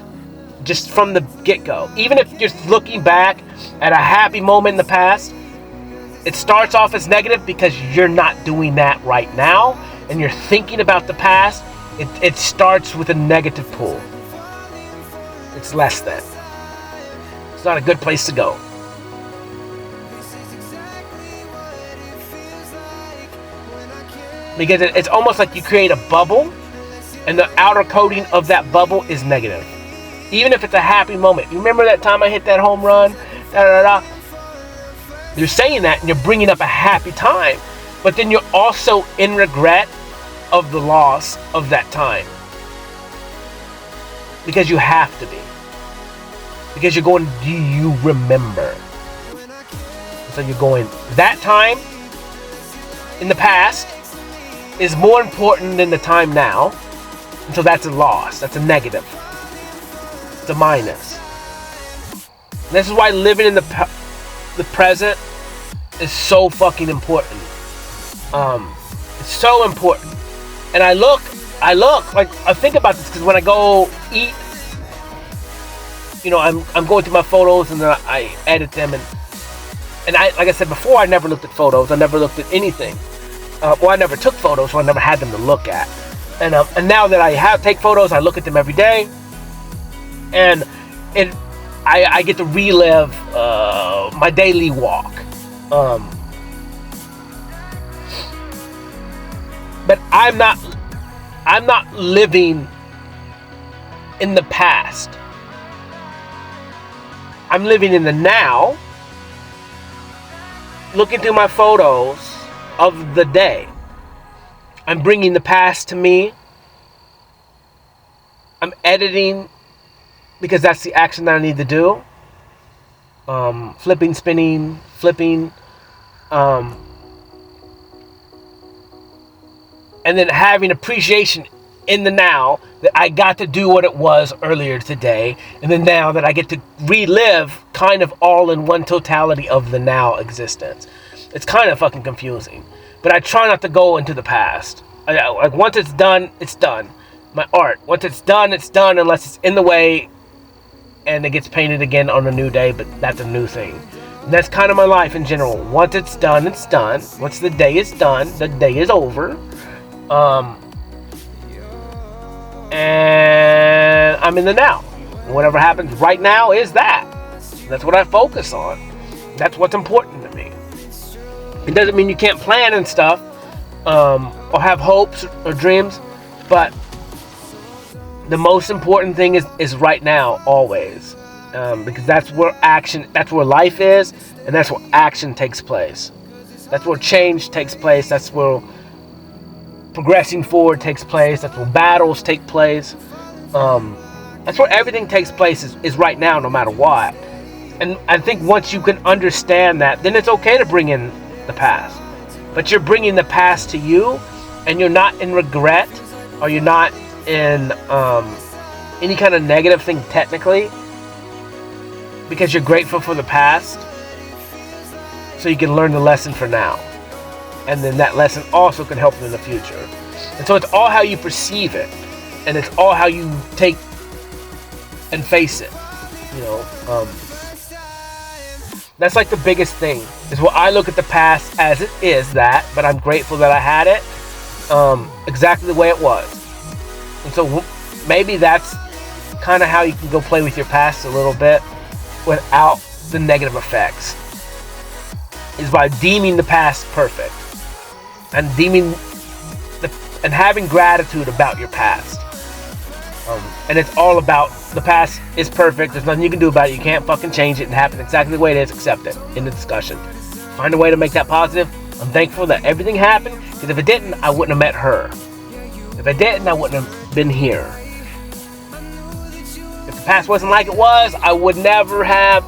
just from the get-go. Even if you're looking back at a happy moment in the past, it starts off as negative because you're not doing that right now, and you're thinking about the past. It starts with a negative pull. It's less than. It's not a good place to go. Because it's almost like you create a bubble, and the outer coating of that bubble is negative. Even if it's a happy moment. You remember that time I hit that home run? You're saying that and you're bringing up a happy time, but then you're also in regret of the loss of that time. Because you have to be. Because you're going, do you remember? So you're going, that time in the past is more important than the time now. And so that's a loss. That's a negative. It's a minus. And this is why living in the present is so fucking important. It's so important. And I look, like, I think about this because when I go eat, I'm going through my photos and then I edit them, and I, like I said before, I never looked at photos. I never looked at anything. I never took photos, so I never had them to look at. And now that I take photos, I look at them every day, and I get to relive my daily walk. But I'm not living in the past. I'm living in the now, looking through my photos of the day. I'm bringing the past to me. I'm editing because that's the action that I need to do. Flipping, spinning, flipping. And then having appreciation in the now that I got to do what it was earlier today. And then now that I get to relive kind of all in one totality of the now existence. It's kind of fucking confusing. But I try not to go into the past. Like, once it's done, it's done. My art, once it's done unless it's in the way and it gets painted again on a new day, but that's a new thing. And that's kind of my life in general. Once it's done, it's done. Once the day is done, the day is over. And I'm in the now. Whatever happens right now is that. That's what I focus on. That's what's important to me. It doesn't mean you can't plan and stuff, or have hopes or dreams, but the most important thing is right now, always, because that's where life is, and that's where action takes place. That's where change takes place. That's where progressing forward takes place. That's where battles take place. That's where everything takes place is right now, no matter what. And I think once you can understand that, then it's okay to bring in the past. But you're bringing the past to you, and you're not in regret, or you're not in any kind of negative thing technically, because you're grateful for the past, so you can learn the lesson for now, and then that lesson also can help you in the future. And so it's all how you perceive it, and it's all how you take and face it. That's like the biggest thing, is what I look at the past as it is that, but I'm grateful that I had it exactly the way it was. And so maybe that's kind of how you can go play with your past a little bit without the negative effects, is by deeming the past perfect and and having gratitude about your past. And it's all about the past is perfect. There's nothing you can do about it. You can't fucking change it and happen exactly the way it is. Accept it in the discussion. Find a way to make that positive. I'm thankful that everything happened, because if it didn't, I wouldn't have met her. If I didn't, I wouldn't have been here. If the past wasn't like it was, I would never have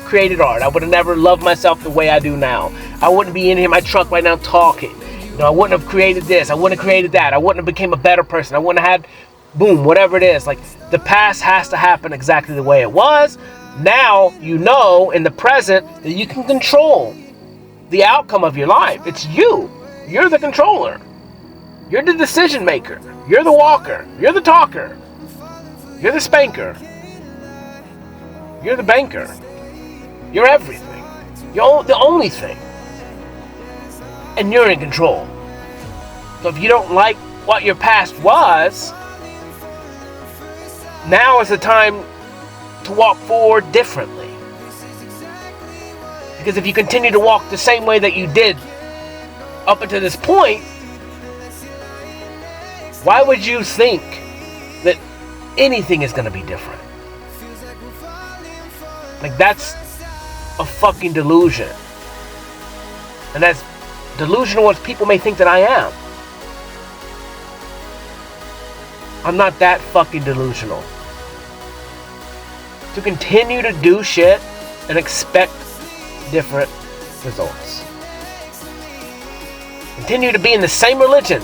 created art. I would have never loved myself the way I do now. I wouldn't be in here in my truck right now talking. I wouldn't have created this. I wouldn't have created that. I wouldn't have became a better person. I wouldn't have had, boom, whatever it is. Like, the past has to happen exactly the way it was. Now, in the present, that you can control the outcome of your life. It's you. You're the controller. You're the decision maker. You're the walker. You're the talker. You're the spanker. You're the banker. You're everything. You're the only thing. And you're in control. So if you don't like what your past was, now is the time to walk forward differently. Because if you continue to walk the same way that you did up until this point, why would you think that anything is going to be different? Like, that's a fucking delusion. And that's delusional as people may think that I am. I'm not that fucking delusional. To continue to do shit and expect different results. Continue to be in the same religion,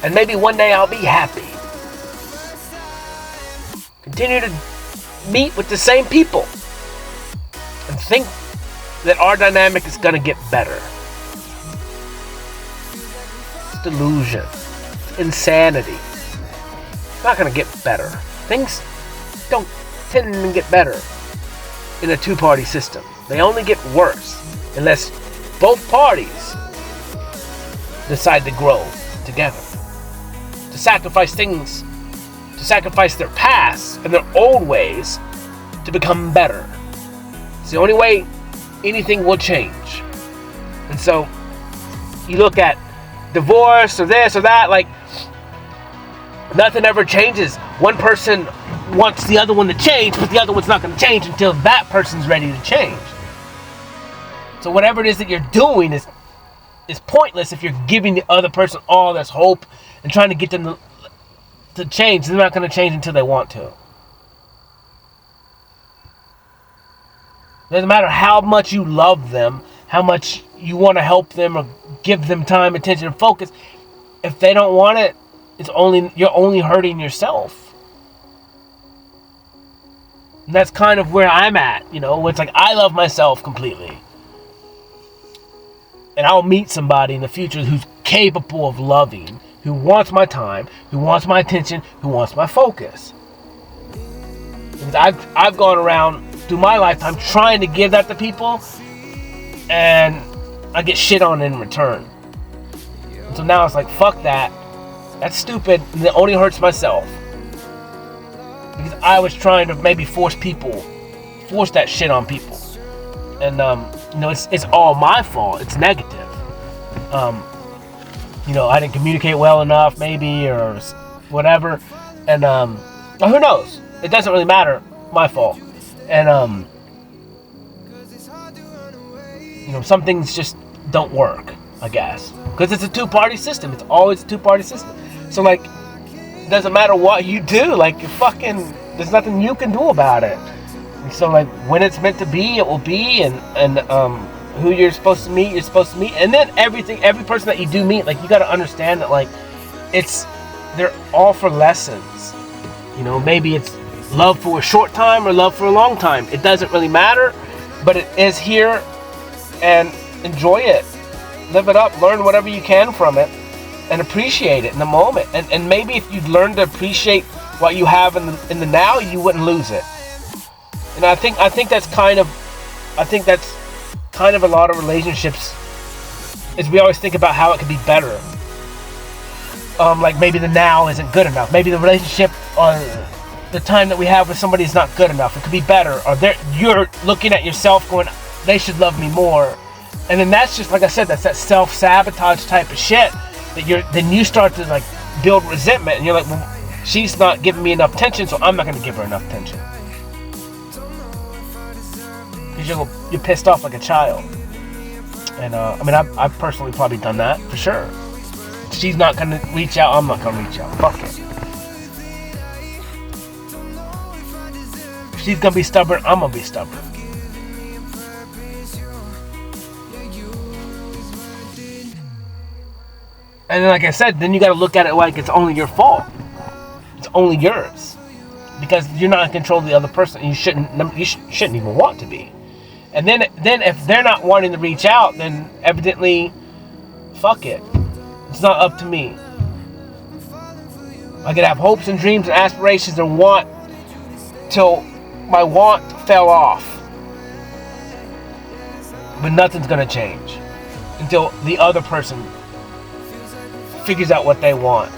and maybe one day I'll be happy. Continue to meet with the same people and think that our dynamic is going to get better. It's delusion. It's insanity. It's not going to get better. Things don't tend to get better in a two-party system. They only get worse unless both parties decide to grow together. To sacrifice things, to sacrifice their past and their old ways to become better. It's the only way anything will change. And so you look at divorce or this or that, like, nothing ever changes. One person wants the other one to change, but the other one's not going to change until that person's ready to change. So whatever it is that you're doing is pointless if you're giving the other person all this hope and trying to get them to change. They're not going to change until they want to. Doesn't matter how much you love them, how much you want to help them or give them time, attention, and focus. If they don't want it, you're only hurting yourself. And that's kind of where I'm at, It's like I love myself completely. and I'll meet somebody in the future who's capable of loving, who wants my time, who wants my attention, who wants my focus. Because I've gone around through my lifetime trying to give that to people, and I get shit on in return. And so now it's like, fuck that. That's stupid, and it only hurts myself. Because I was trying to maybe force that shit on people. And, it's all my fault. It's negative. I didn't communicate well enough, maybe, or whatever. And, who knows? It doesn't really matter. My fault. And, some things just don't work, I guess. Because it's a two-party system. It's always a two-party system. So, like, it doesn't matter what you do. Like, there's nothing you can do about it. And so, like, when it's meant to be, it will be. And who you're supposed to meet, you're supposed to meet. And then every person that you do meet, like, you got to understand that, like, they're all for lessons. Maybe it's love for a short time or love for a long time. It doesn't really matter, but it is here, and enjoy it. Live it up. Learn whatever you can from it, and appreciate it in the moment. And maybe if you'd learn to appreciate what you have in the now, you wouldn't lose it. And I think that's kind of a lot of relationships, is we always think about how it could be better. Like maybe the now isn't good enough. Maybe the relationship or the time that we have with somebody is not good enough. It could be better. Or you're looking at yourself going, they should love me more. And then that's just, like I said, that's that self-sabotage type of shit then you start to like build resentment, and you're like, well, she's not giving me enough attention, so I'm not going to give her enough attention. Because you're pissed off like a child. And I've personally probably done that for sure. She's not going to reach out, I'm not going to reach out. Fuck it. If she's going to be stubborn, I'm going to be stubborn. And then, like I said, then you got to look at it like it's only your fault. It's only yours, because you're not in control of the other person. And you shouldn't even want to be. And then if they're not wanting to reach out, then evidently, fuck it. It's not up to me. I could have hopes and dreams and aspirations and want till my want fell off, but nothing's gonna change until the other person figures out what they want.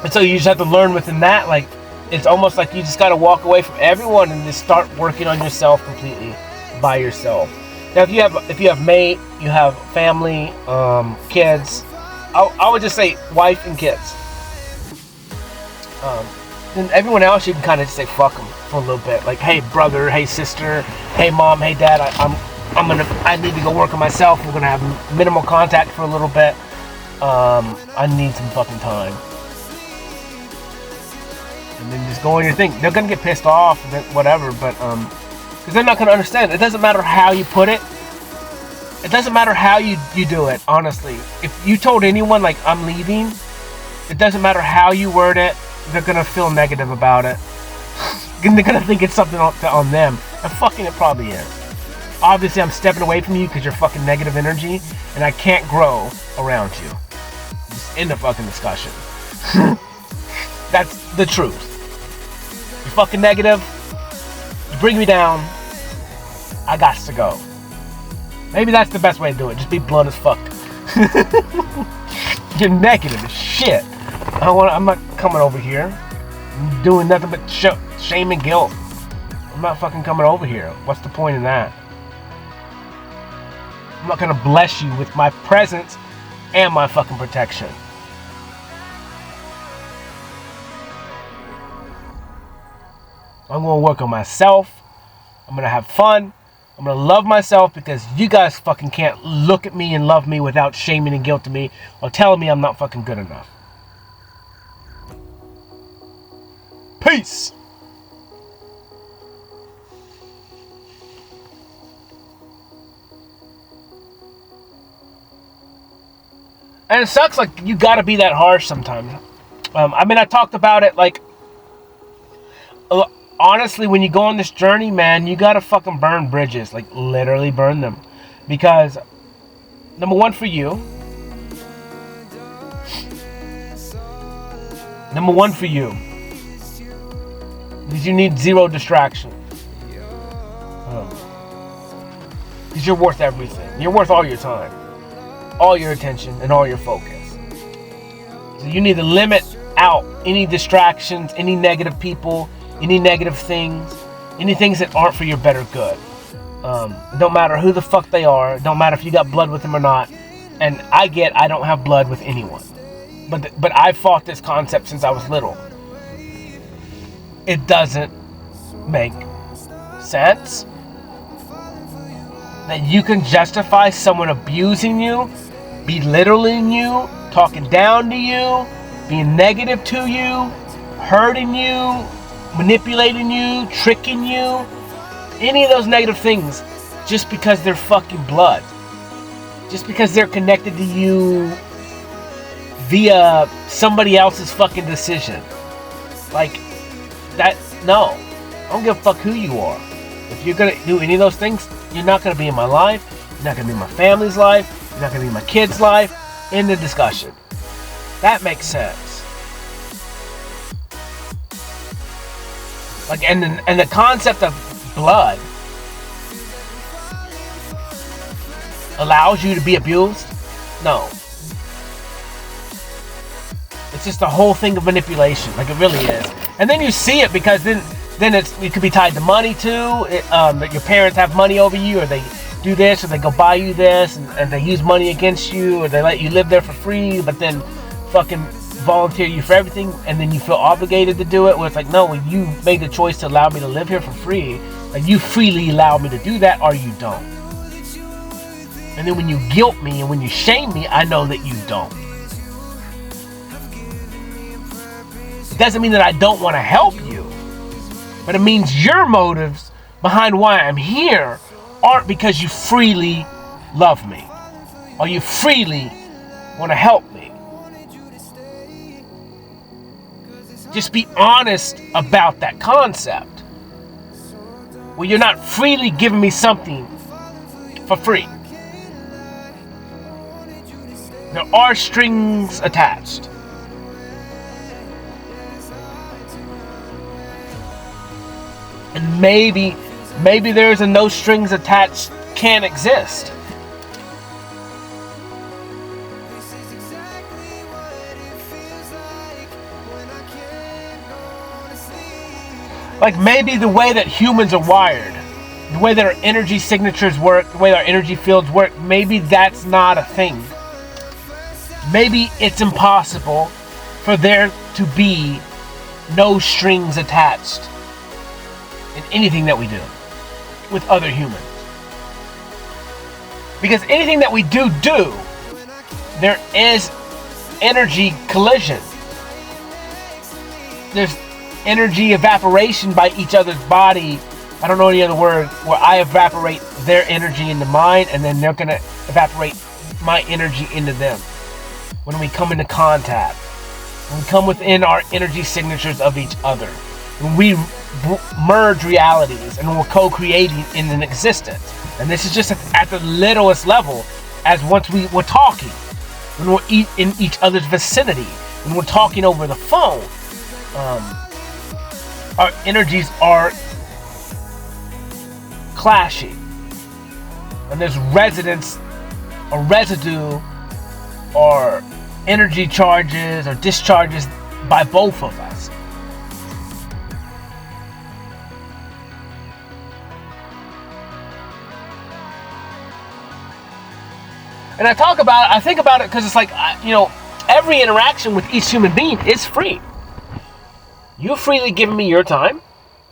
And so you just have to learn within that, like, it's almost like you just got to walk away from everyone and just start working on yourself completely by yourself. Now if you have mate, you have family, kids, I would just say wife and kids, then everyone else you can kind of just say fuck them for a little bit. Like, hey brother, hey sister, hey mom, hey dad, I need to go work on myself. We're gonna have minimal contact for a little bit. I need some fucking time. And then just go on your thing. They're gonna get pissed off and whatever, but because they're not gonna understand. It doesn't matter how you put it. It doesn't matter how you do it. Honestly, if you told anyone like I'm leaving, it doesn't matter how you word it. They're gonna feel negative about it. They're gonna think it's something on them, and fucking it probably is. Obviously, I'm stepping away from you because you're fucking negative energy, and I can't grow around you. Just end the fucking discussion. That's the truth. You're fucking negative. You bring me down. I got to go. Maybe that's the best way to do it. Just be blunt as fuck. You're negative as shit. I'm not coming over here. I'm doing nothing but shame and guilt. I'm not fucking coming over here. What's the point in that? I'm not gonna bless you with my presence and my fucking protection. I'm gonna work on myself. I'm gonna have fun. I'm gonna love myself, because you guys fucking can't look at me and love me without shaming and guilting me or telling me I'm not fucking good enough. Peace. And it sucks, like, you gotta be that harsh sometimes. I talked about it, like, honestly, when you go on this journey, man, you gotta fucking burn bridges. Like, literally burn them. Because, number one for you. Number one for you. Because you need zero distraction. Because you're worth everything. You're worth all your time. All your attention and all your focus. So you need to limit out any distractions, any negative people, any negative things, any things that aren't for your better good. Don't matter who the fuck they are. Don't matter if you got blood with them or not. And I don't have blood with anyone. But I fought this concept since I was little. It doesn't make sense that you can justify someone abusing you, belittling you, talking down to you, being negative to you, hurting you, manipulating you, tricking you, any of those negative things, just because they're fucking blood. Just because they're connected to you via somebody else's fucking decision. Like, that, no. I don't give a fuck who you are. If you're gonna do any of those things, you're not gonna be in my life, you're not gonna be in my family's life, you're not gonna be in my kids' life. End the discussion. That makes sense. Like, and the concept of blood allows you to be abused? No. It's just a whole thing of manipulation. Like, it really is. And then you see it because then it could be tied to money too. That your parents have money over you, or they do this, or they go buy you this, and they use money against you, or they let you live there for free, but then fucking volunteer you for everything, and then you feel obligated to do it. Where it's like, no, you made the choice to allow me to live here for free. Like, you freely allow me to do that, or you don't. And then when you guilt me and when you shame me, I know that you don't. It doesn't mean that I don't want to help you, but it means your motives behind why I'm here aren't because you freely love me or you freely want to help me. Just be honest about that concept. Well, you're not freely giving me something for free. There are strings attached. And maybe there's a no strings attached can't exist. Like, maybe the way that humans are wired, the way that our energy signatures work, the way our energy fields work, maybe that's not a thing. Maybe it's impossible for there to be no strings attached in anything that we do with other humans. Because anything that we do, there is energy collision. There's energy evaporation by each other's body. I don't know any other word, where I evaporate their energy into mine, and then they're going to evaporate my energy into them. When we come into contact, when we come within our energy signatures of each other, when we merge realities and we're co-creating in an existence. And this is just at the littlest level, as once we're talking, when we're in each other's vicinity, when we're talking over the phone, our energies are clashing, and there's resonance or residue or energy charges or discharges by both of us. And I think about it because it's like, every interaction with each human being is free. You're freely giving me your time,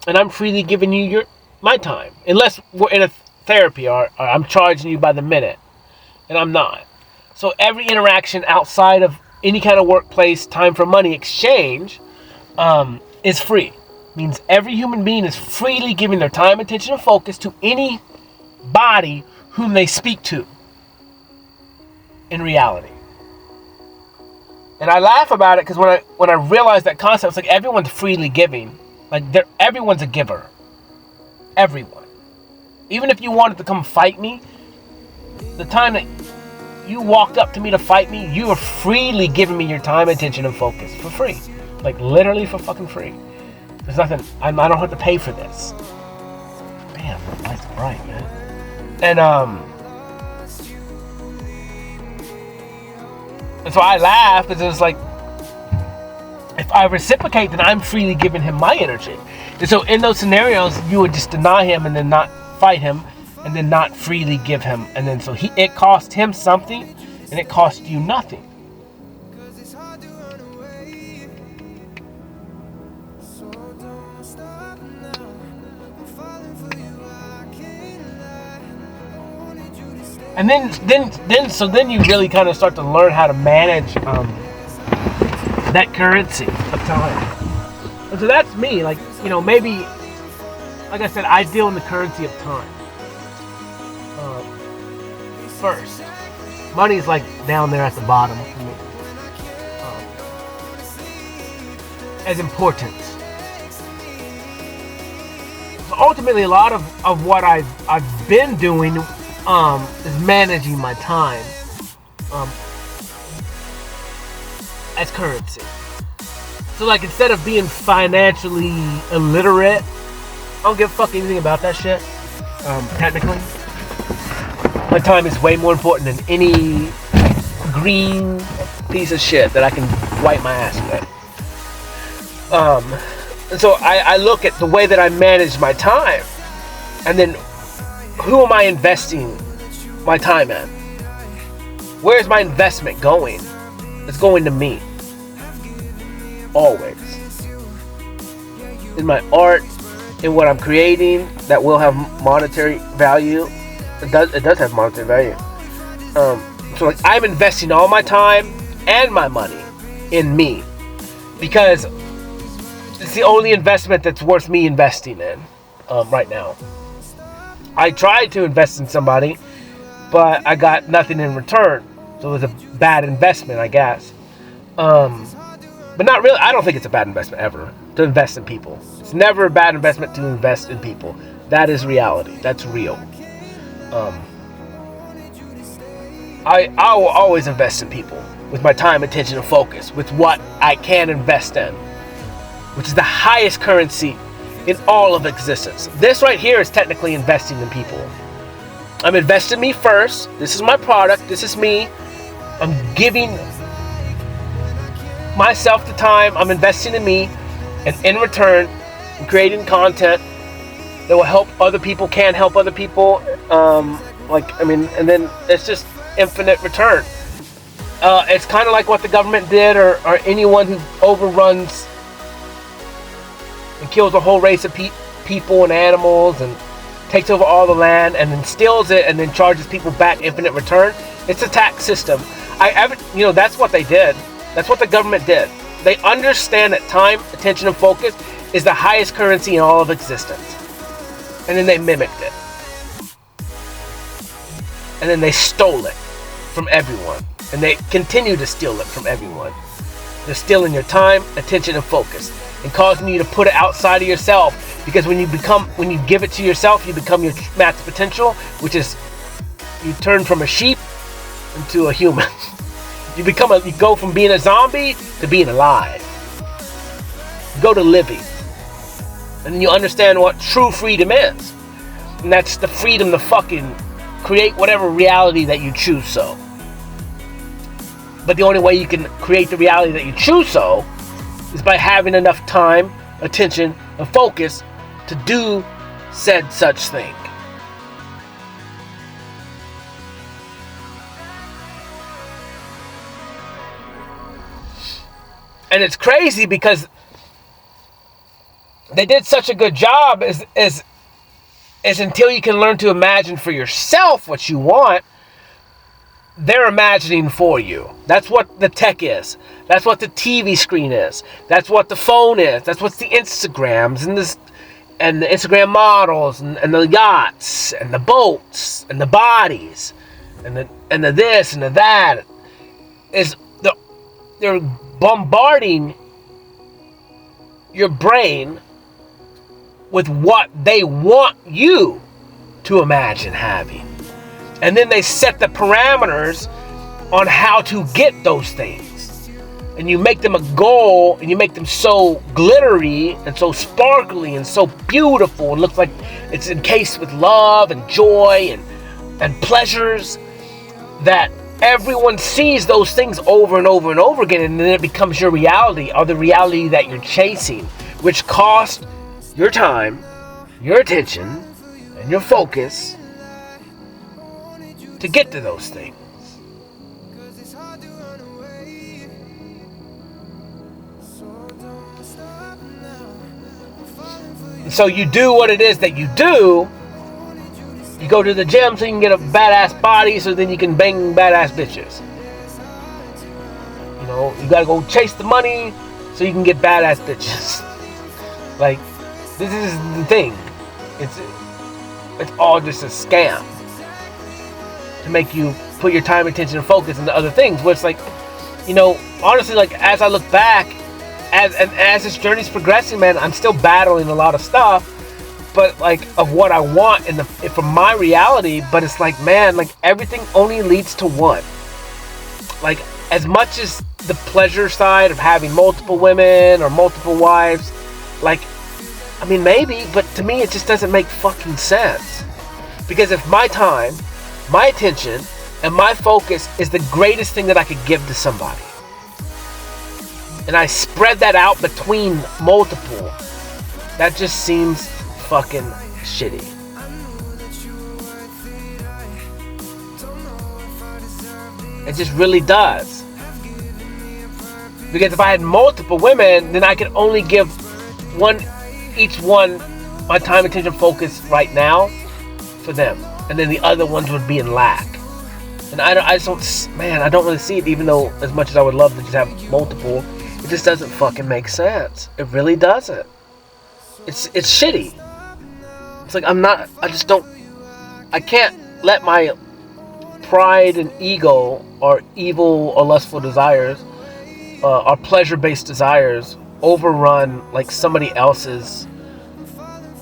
and I'm freely giving you my time. Unless we're in a therapy or I'm charging you by the minute, and I'm not. So every interaction outside of any kind of workplace, time for money exchange, is free. Means every human being is freely giving their time, attention, and focus to any body whom they speak to in reality. And I laugh about it because when I realize that concept, it's like everyone's freely giving Like, everyone's a giver. Everyone. Even if you wanted to come fight me, the time that you walked up to me to fight me, you are freely giving me your time, attention, and focus for free. Like, literally for fucking free. There's nothing, I don't have to pay for this. Man, the light's bright, man. And so I laugh because it's like, if I reciprocate, then I'm freely giving him my energy. And so in those scenarios, you would just deny him and then not fight him, and then not freely give him. And then so it cost him something, and it cost you nothing. And then you really kind of start to learn how to manage that currency of time. And so that's me. Like, maybe, like I said, I deal in the currency of time. First, money's like down there at the bottom for me. As important. So ultimately, a lot of what I've been doing is managing my time as currency. So like, instead of being financially illiterate, I don't give a fuck anything about that shit. Technically, my time is way more important than any green piece of shit that I can wipe my ass with. And so I look at the way that I manage my time, and then who am I investing my time in? Where's my investment going? It's going to me. Always. In my art, in what I'm creating that will have monetary value. It does have monetary value. So like, I'm investing all my time and my money in me, because it's the only investment that's worth me investing in right now. I tried to invest in somebody, but I got nothing in return. So it was a bad investment, I guess. But not really. I don't think it's a bad investment ever to invest in people. It's never a bad investment to invest in people. That is reality. That's real. I will always invest in people with my time, attention, and focus, with what I can invest in, which is the highest currency in all of existence. This right here is technically investing in people. I'm investing in me first. This is my product. This is me. I'm giving myself the time. I'm investing in me, and in return, I'm creating content that will help other people, can help other people. And then it's just infinite return. It's kind of like what the government did, or anyone who overruns and kills a whole race of people and animals and takes over all the land and then steals it and then charges people back infinite return. It's a tax system. That's what they did. That's what the government did. They understand that time, attention, and focus is the highest currency in all of existence. And then they mimicked it. And then they stole it from everyone. And they continue to steal it from everyone. They're stealing your time, attention, and focus, and causing you to put it outside of yourself. Because when you give it to yourself, you become your max potential, which is, you turn from a sheep into a human. You go from being a zombie to being alive. You go to living. And then you understand what true freedom is. And that's the freedom to fucking create whatever reality that you choose so. But the only way you can create the reality that you choose so is by having enough time, attention, and focus to do said such thing. And it's crazy because they did such a good job as until you can learn to imagine for yourself what you want, they're imagining for you. That's what the tech is. That's what the TV screen is. That's what the phone is. That's what the Instagrams and the Instagram models and the yachts and the boats and the bodies and the this and the that is they're bombarding your brain with what they want you to imagine having. And then they set the parameters on how to get those things. And you make them a goal, and you make them so glittery and so sparkly and so beautiful, and looks like it's encased with love and joy and pleasures, that everyone sees those things over and over and over again, and then it becomes your reality, or the reality that you're chasing, which costs your time, your attention, and your focus to get to those things. So you do what it is that you do. You go to the gym so you can get a badass body, so then you can bang badass bitches. You know, you gotta go chase the money so you can get badass bitches. Like, this is the thing. It's all just a scam to make you put your time, attention, and focus into other things. Where it's like, you know, honestly, like, as I look back, as this journey's progressing, man, I'm still battling a lot of stuff, but like, of what I want from my reality. But it's like, man, like, everything only leads to one. Like, as much as the pleasure side of having multiple women or multiple wives, like, I mean, maybe, but to me it just doesn't make fucking sense. Because if my time, my attention, and my focus is the greatest thing that I could give to somebody, and I spread that out between multiple, that just seems fucking shitty. It just really does. Because if I had multiple women, then I could only give each one my time, attention, focus right now for them, and then the other ones would be in lack. And I just don't, man, I don't really see it. Even though, as much as I would love to just have multiple, it just doesn't fucking make sense. It really doesn't. It's shitty. It's like, I can't let my pride and ego, or evil or lustful desires, or pleasure-based desires, overrun like somebody else's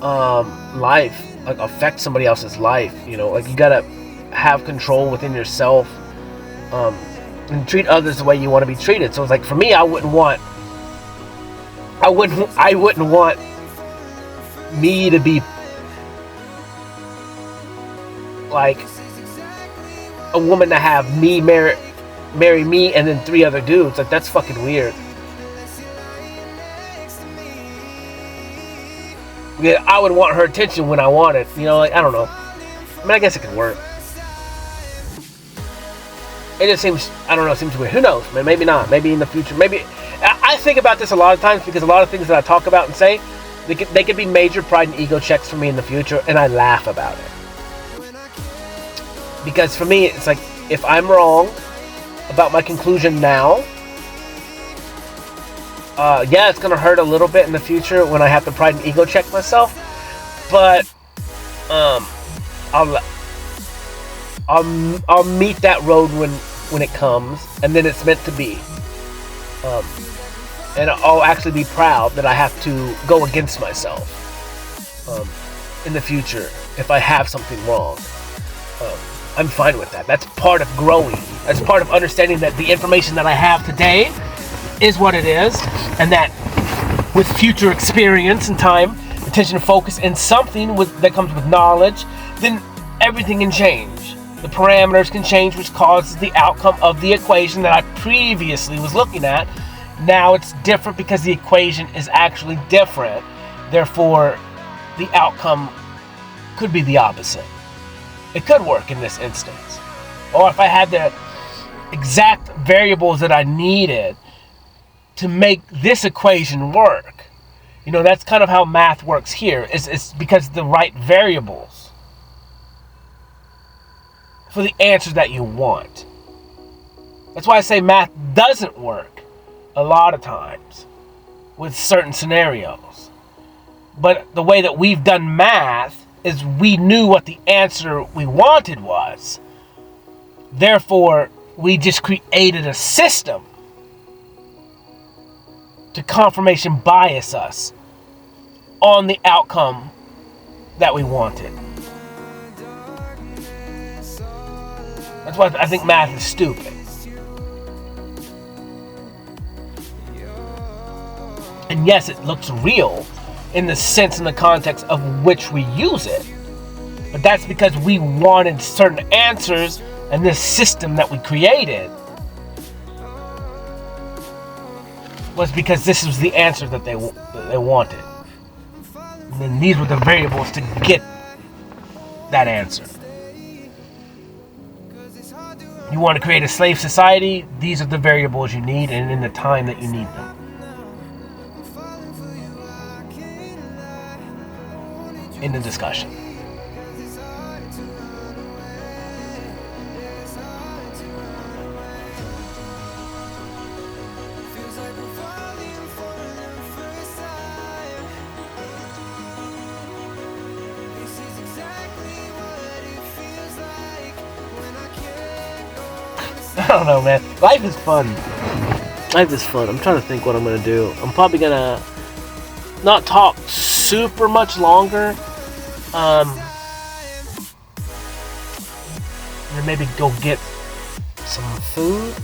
life, like affect somebody else's life. You know, like, you gotta have control within yourself, and treat others the way you want to be treated. So it's like, for me, I wouldn't want me to be like a woman to have me marry me and then 3 other dudes. Like, that's fucking weird. Yeah, I would want her attention when I want it. You know, like, I don't know. I mean, I guess it could work. It just seems, I don't know, it seems weird. Who knows, man? Maybe not. Maybe in the future. Maybe. I think about this a lot of times, because a lot of things that I talk about and say, they could be major pride and ego checks for me in the future, and I laugh about it. Because for me, it's like, if I'm wrong about my conclusion now, yeah, it's gonna hurt a little bit in the future when I have to pride and ego check myself. But I'll meet that road when it comes, and then it's meant to be. And I'll actually be proud that I have to go against myself in the future if I have something wrong. I'm fine with that. That's part of growing. That's part of understanding that the information that I have today is what it is, and that with future experience and time, attention and focus, and something that comes with knowledge, then everything can change. The parameters can change, which causes the outcome of the equation that I previously was looking at. Now it's different because the equation is actually different. Therefore, the outcome could be the opposite. It could work in this instance. Or if I had the exact variables that I needed to make this equation work. You know, that's kind of how math works here. It's because the right variables for the answers that you want. That's why I say math doesn't work a lot of times with certain scenarios. But the way that we've done math is we knew what the answer we wanted was. Therefore, we just created a system to confirmation bias us on the outcome that we wanted. That's why I think math is stupid. And yes, it looks real in the sense and the context of which we use it. But that's because we wanted certain answers, and this system that we created was because this was the answer that they wanted. And then these were the variables to get that answer. You want to create a slave society, these are the variables you need and in the time that you need them. In the discussion. I don't know, man. Life is fun. Life is fun. I'm trying to think what I'm going to do. I'm probably going to not talk super much longer. And maybe go get some food.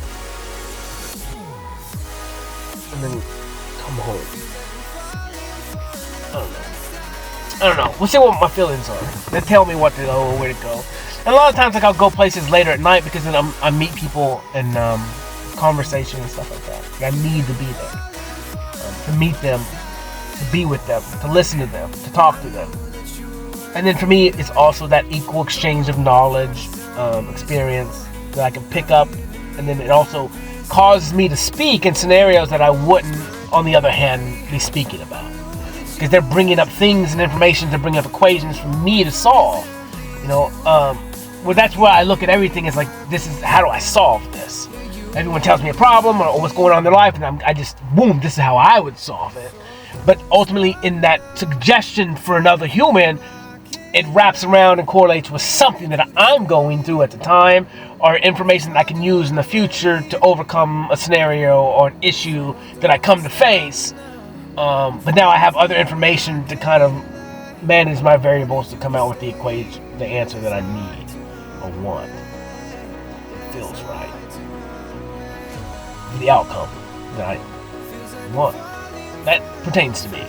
And then come home. I don't know. We'll see what my feelings are. They tell me what to go, where to go. And a lot of times, like, I'll go places later at night because then I meet people and conversation and stuff like that. I need to be there to meet them, to be with them, to listen to them, to talk to them. And then for me, it's also that equal exchange of knowledge, experience that I can pick up, and then it also causes me to speak in scenarios that I wouldn't, on the other hand, be speaking about. Because they're bringing up things and information to bring up equations for me to solve. Well, that's where I look at everything as like, this is, how do I solve this? Everyone tells me a problem or what's going on in their life, and I just, boom, this is how I would solve it. But ultimately, in that suggestion for another human, it wraps around and correlates with something that I'm going through at the time, or information that I can use in the future to overcome a scenario or an issue that I come to face. But now I have other information to kind of manage my variables to come out with the equation, the answer that I need or want. It feels right. The outcome that I want. That pertains to me.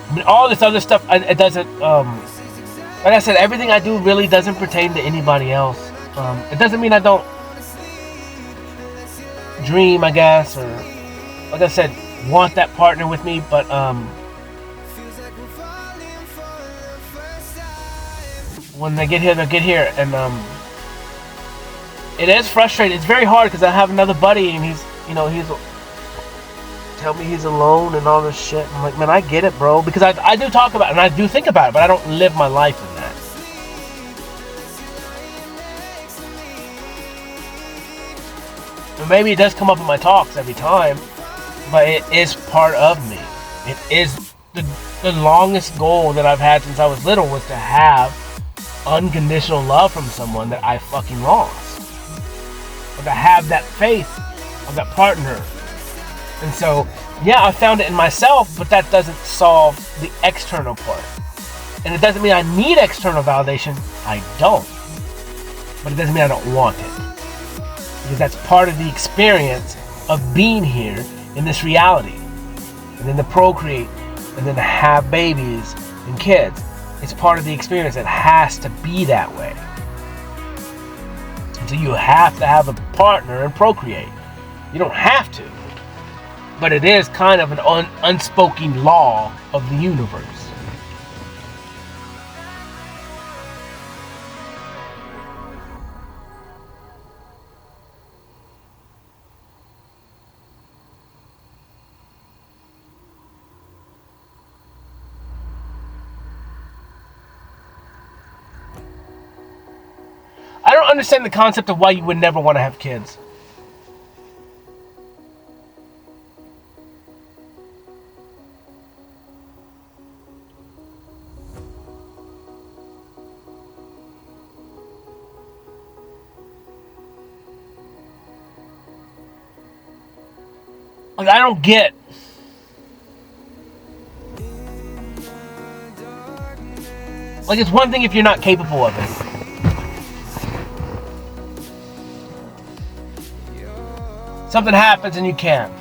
I mean, all this other stuff, it doesn't, like I said, everything I do really doesn't pertain to anybody else. It doesn't mean I don't dream, I guess, or, like I said, want that partner with me, but, when they get here, they'll get here, and, it is frustrating. It's very hard because I have another buddy, and he's tell me he's alone and all this shit. I'm like, man, I get it, bro, because I do talk about it and I do think about it, but I don't live my life in that. And maybe it does come up in my talks every time, but it is part of me. It is the longest goal that I've had since I was little, was to have unconditional love from someone that I fucking lost, or to have that faith of that partner. And so, yeah, I found it in myself, but that doesn't solve the external part. And it doesn't mean I need external validation. I don't. But it doesn't mean I don't want it. Because that's part of the experience of being here in this reality. And then to procreate, and then to have babies and kids. It's part of the experience. It has to be that way. And so you have to have a partner and procreate. You don't have to. But it is kind of an unspoken law of the universe. I don't understand the concept of why you would never want to have kids. Like, I don't get Like, it's one thing if you're not capable of it. Something happens and you can't.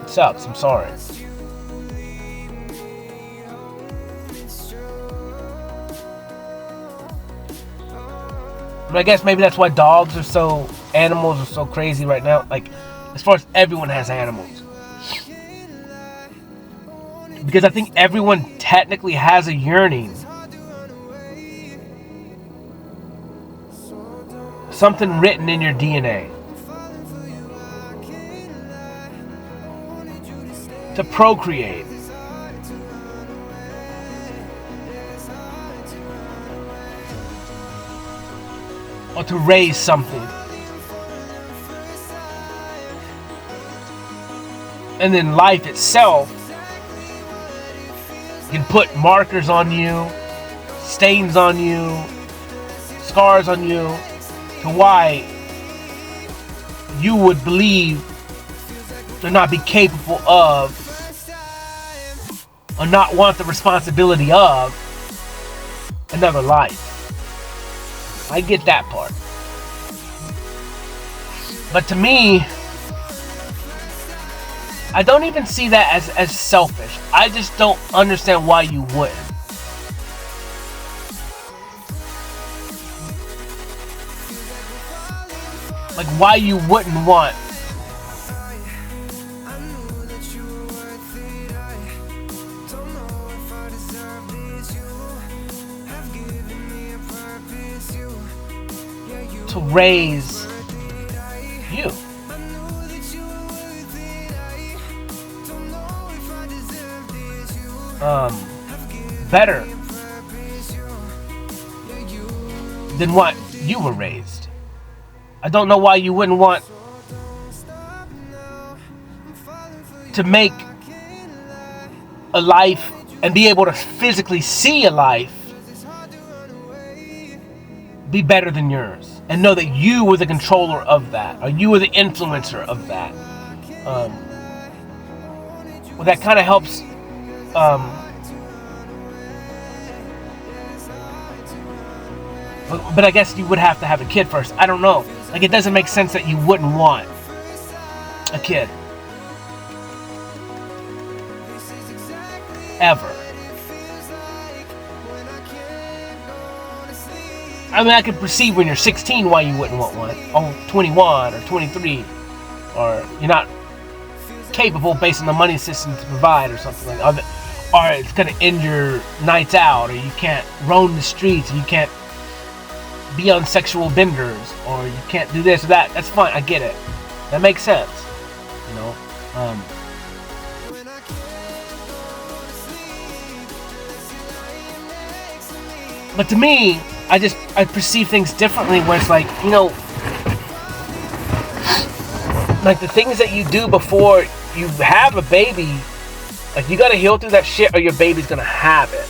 It sucks, I'm sorry. But I guess maybe that's why animals are so crazy right now. Like, as far as everyone has animals. Because I think everyone technically has a yearning. Something written in your DNA. To procreate. Or to raise something. And then life itself can put markers on you, stains on you, scars on you, to why you would believe or not be capable of, or not want the responsibility of another life. I get that part. But to me, I don't even see that as selfish. I just don't understand why you wouldn't. Like, why you wouldn't want. To raise you. Better than what you were raised. I don't know why you wouldn't want to make a life and be able to physically see a life be better than yours, and know that you were the controller of that, or you were the influencer of that. Well, that kind of helps. But I guess you would have to have a kid first. I don't know. Like, it doesn't make sense that you wouldn't want a kid. Ever. I mean, I can perceive when you're 16 why you wouldn't want one. Or 21 or 23. Or you're not capable based on the money system to provide or something like that. Or it's going to end your nights out. Or you can't roam the streets. Or you can't be on sexual benders, or you can't do this or that. That's fine. I get it. That makes sense. You know. But to me, I perceive things differently. Where it's like, you know, like the things that you do before you have a baby, like you gotta heal through that shit, or your baby's gonna have it.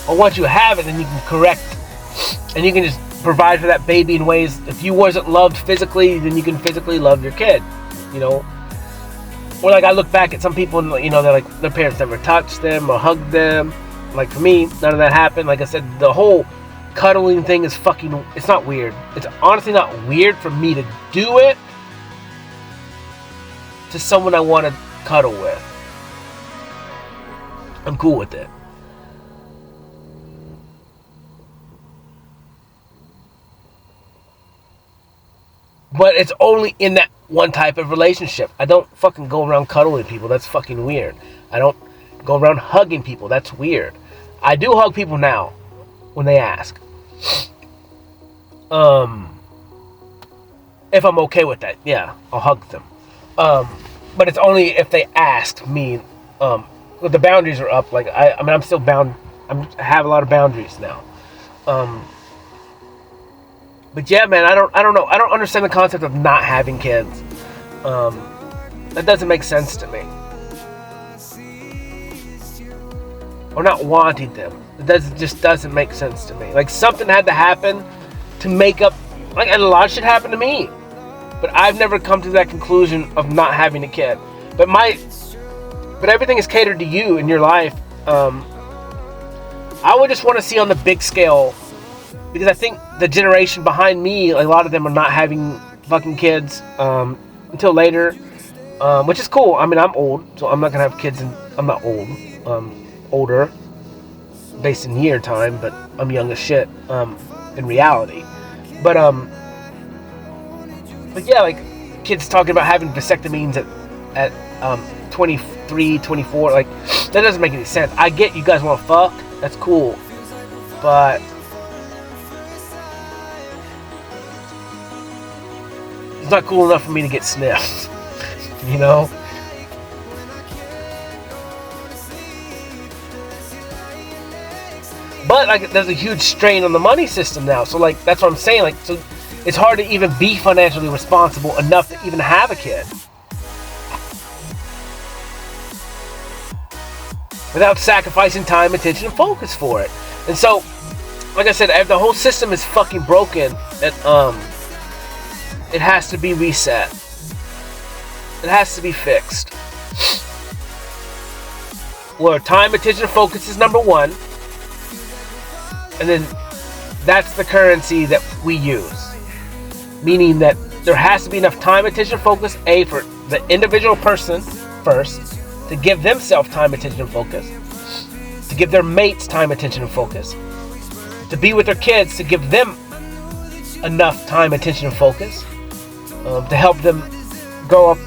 Or once you have it, then you can correct, and you can just provide for that baby in ways. If you wasn't loved physically, then you can physically love your kid, you know. Or like I look back at some people, you know, they're like their parents never touched them or hugged them. Like for me, none of that happened. Like I said, the whole cuddling thing is fucking. It's not weird. It's honestly not weird for me to do it to someone I want to cuddle with. I'm cool with it. But it's only in that one type of relationship. I don't fucking go around cuddling people. That's fucking weird. I don't go around hugging people. That's weird. I do hug people now when they ask. If I'm okay with that, yeah, I'll hug them. But it's only if they ask me. The boundaries are up. Like I mean, I'm still bound. I have a lot of boundaries now. But yeah, man, I don't know. I don't understand the concept of not having kids. That doesn't make sense to me. or not wanting them. Just doesn't make sense to me. Like, something had to happen to make up, like, and a lot of shit happened to me. But I've never come to that conclusion of not having a kid. But everything is catered to you in your life. I would just want to see on the big scale, because I think the generation behind me, a lot of them are not having fucking kids until later, which is cool. I mean, I'm old, so I'm not gonna have kids, and I'm not old. Older, based in year time, but I'm young as shit in reality. But yeah, like, kids talking about having vasectomies at 23, 24, like, that doesn't make any sense. I get you guys want to fuck, that's cool, but it's not cool enough for me to get sniffed, you know? But, like, there's a huge strain on the money system now, so, like, that's what I'm saying, like, so it's hard to even be financially responsible enough to even have a kid without sacrificing time, attention, and focus for it. And so, like I said, if the whole system is fucking broken, it has to be reset. It has to be fixed. Where time, attention, and focus is number one. And then that's the currency that we use. Meaning that there has to be enough time, attention, focus, A, for the individual person first, to give themselves time, attention, and focus. To give their mates time, attention, and focus. To be with their kids, to give them enough time, attention, and focus. To help them grow up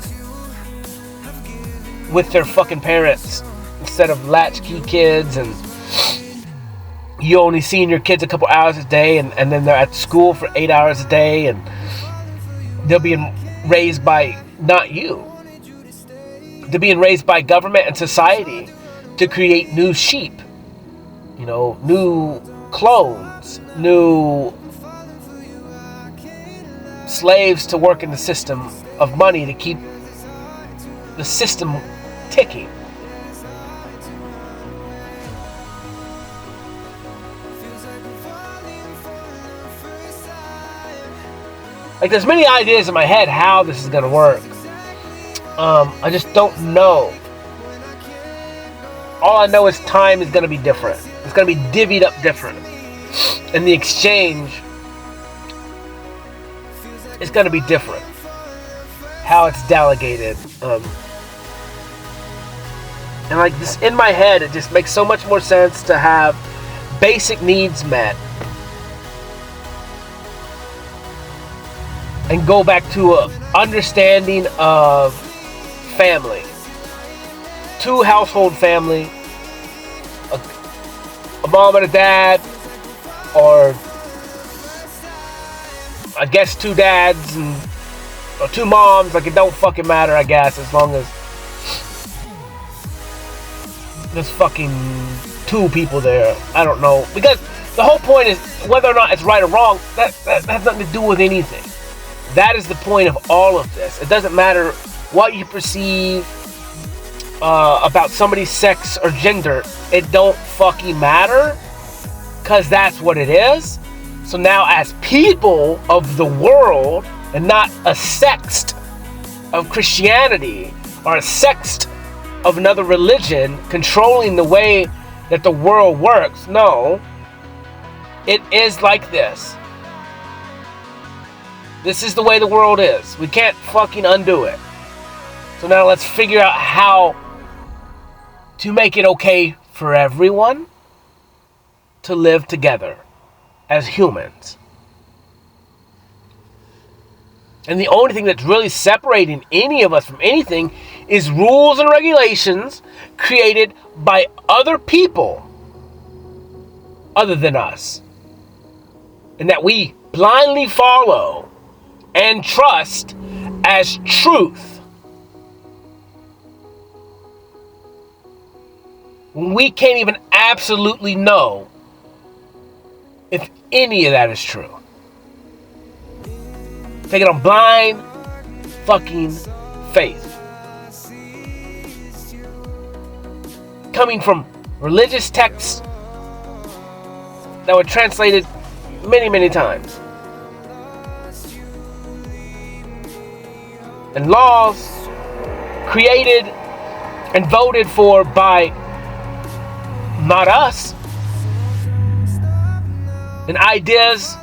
with their fucking parents instead of latchkey kids, and you only seeing your kids a couple hours a day, and then they're at school for 8 hours a day, and they're being raised by not you. They're being raised by government and society to create new sheep, you know, new clones, new slaves to work in the system of money to keep the system ticking. Like, there's many ideas in my head how this is going to work. I just don't know. All I know is time is going to be different. It's going to be divvied up different. And the exchange is going to be different. How it's delegated. And like this, in my head, it just makes so much more sense to have basic needs met. And go back to a understanding of family. Two household family. A mom and a dad. Or I guess two dads or two moms. Like, it don't fucking matter, I guess, as long as there's fucking two people there. I don't know. Because the whole point is, whether or not it's right or wrong, that has nothing to do with anything. That is the point of all of this. It doesn't matter what you perceive about somebody's sex or gender. It don't fucking matter, because that's what it is. So now, as people of the world, and not a sect of Christianity or a sect of another religion controlling the way that the world works, no, it is like this. This is the way the world is. We can't fucking undo it. So now let's figure out how to make it okay for everyone to live together as humans. And the only thing that's really separating any of us from anything is rules and regulations created by other people other than us. And that we blindly follow and trust as truth. When we can't even absolutely know if any of that is true. Take it on blind fucking faith. Coming from religious texts that were translated many, many times, and laws created and voted for by not us, and ideas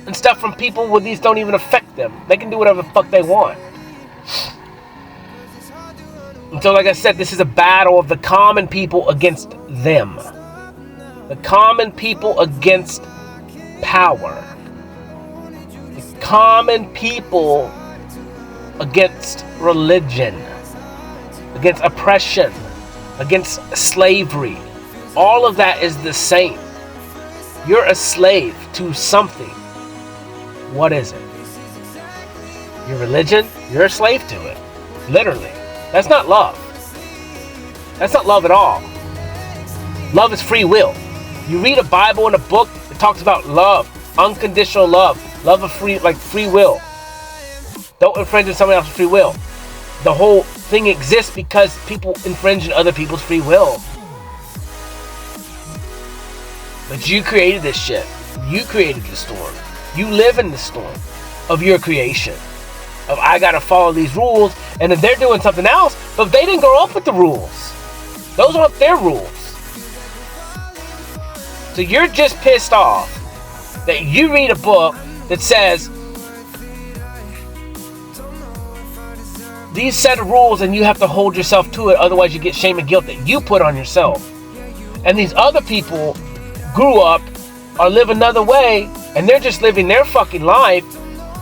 and stuff from people where these don't even affect them. They can do whatever the fuck they want. And so, like I said, this is a battle of the common people against them. The common people against power. The common people against religion. Against oppression. Against slavery. All of that is the same. You're a slave to something. What is it? Your religion? You're a slave to it. Literally. That's not love. That's not love at all. Love is free will. You read a Bible and a book that talks about love, unconditional love of free will. Don't infringe on somebody else's free will. The whole thing exists because people infringe on other people's free will. But you created this shit. You created the storm. You live in the storm of your creation. Of I gotta follow these rules, and then they're doing something else, but they didn't grow up with the rules. Those aren't their rules. So you're just pissed off that you read a book that says these set of rules and you have to hold yourself to it, otherwise you get shame and guilt that you put on yourself. And these other people grew up or live another way, and they're just living their fucking life,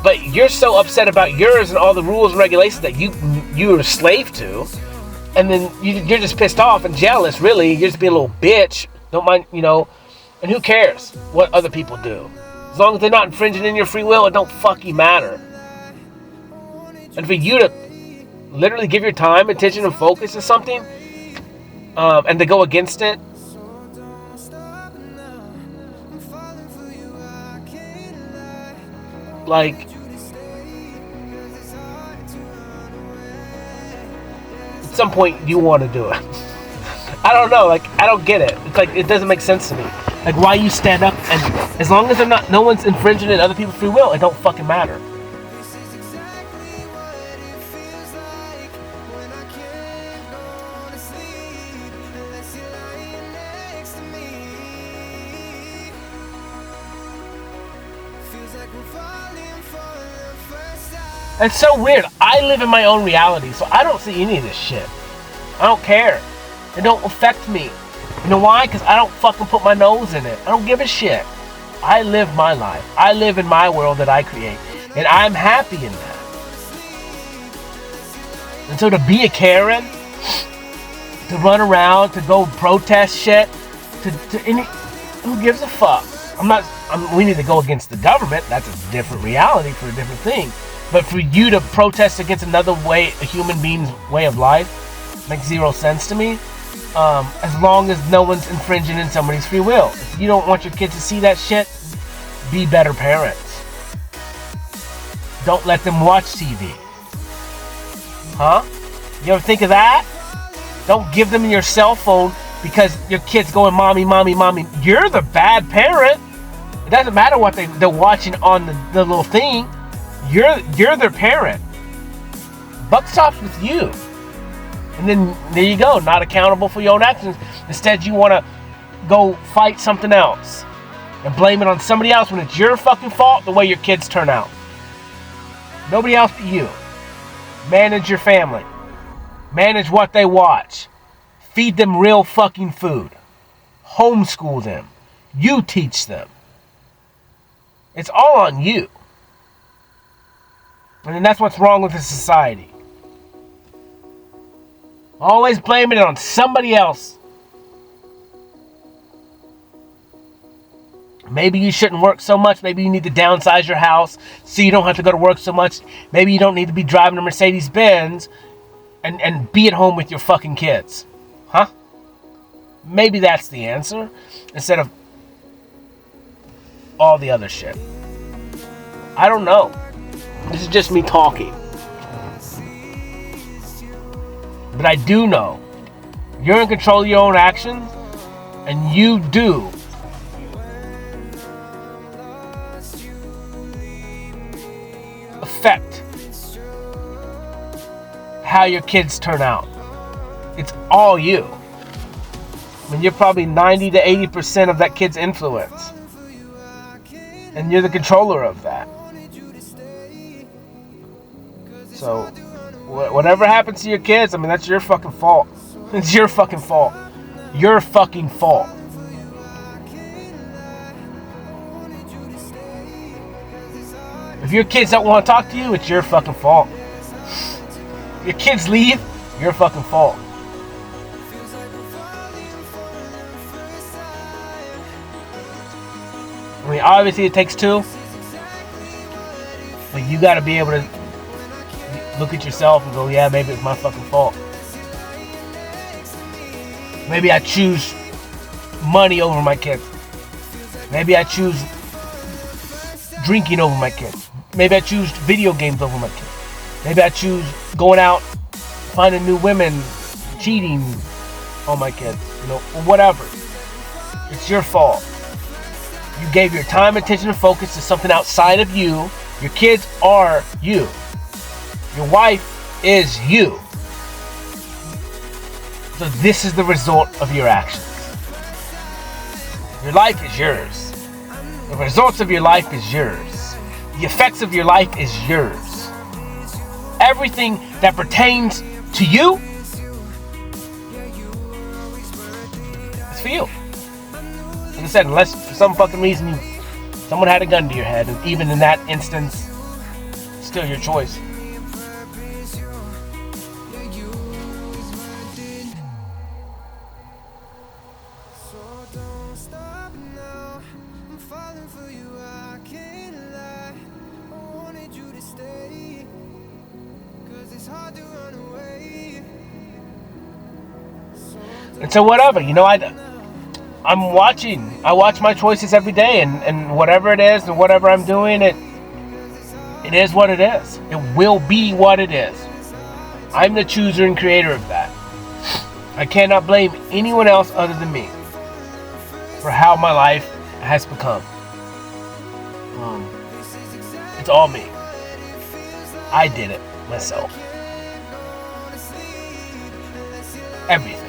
but you're so upset about yours and all the rules and regulations that you're a slave to, and then you're just pissed off and jealous, really. You're just being a little bitch. Don't mind, and who cares what other people do? As long as they're not infringing in your free will, it don't fucking matter. And for you to literally give your time, attention, and focus to something, and to go against it, like, at some point you want to do it. I don't know, I don't get it. It's like, it doesn't make sense to me. Like, why you stand up, and as long as no one's infringing in other people's free will, it don't fucking matter. It's so weird. I live in my own reality, so I don't see any of this shit. I don't care. It don't affect me. You know why? Because I don't fucking put my nose in it. I don't give a shit. I live my life. I live in my world that I create. And I'm happy in that. And so to be a Karen, to run around, to go protest shit, who gives a fuck? We need to go against the government. That's a different reality for a different thing. But for you to protest against another way, a human being's way of life, makes zero sense to me. As long as no one's infringing in somebody's free will. If you don't want your kids to see that shit, be better parents. Don't let them watch TV. Huh? You ever think of that? Don't give them your cell phone because your kid's going, mommy, mommy, mommy. You're the bad parent. It doesn't matter what they're watching on the little thing. You're their parent. Buck stops with you. And then there you go, not accountable for your own actions. Instead, you want to go fight something else and blame it on somebody else when it's your fucking fault the way your kids turn out. Nobody else but you. Manage your family. Manage what they watch. Feed them real fucking food. Homeschool them. You teach them. It's all on you. And that's what's wrong with the society. Always blaming it on somebody else. Maybe you shouldn't work so much. Maybe you need to downsize your house so you don't have to go to work so much. Maybe you don't need to be driving a Mercedes-Benz and be at home with your fucking kids. Huh? Maybe that's the answer. Instead of all the other shit. I don't know. This is just me talking. But I do know you're in control of your own actions, and you do affect how your kids turn out. It's all you. I mean, you're probably 90 to 80% of that kid's influence. And you're the controller of that. So, whatever happens to your kids, I mean, that's your fucking fault. It's your fucking fault. Your fucking fault. If your kids don't want to talk to you, it's your fucking fault. If your kids leave, your fucking fault. I mean, obviously it takes two, but you got to be able to look at yourself and go, yeah, maybe it's my fucking fault. Maybe I choose money over my kids. Maybe I choose drinking over my kids. Maybe I choose video games over my kids. Maybe I choose going out, finding new women, cheating on my kids, or whatever. It's your fault. You gave your time, attention, and focus to something outside of you. Your kids are you. Your wife is you. So this is the result of your actions. Your life is yours. The results of your life is yours. The effects of your life is yours. Everything that pertains to you is for you. Like I said, unless for some fucking reason someone had a gun to your head, and even in that instance, it's still your choice. And so whatever, I watch my choices every day, and whatever it is and whatever I'm doing, it is what it is. It will be what it is. I'm the chooser and creator of that. I cannot blame anyone else other than me for how my life has become. It's all me. I did it myself. Everything.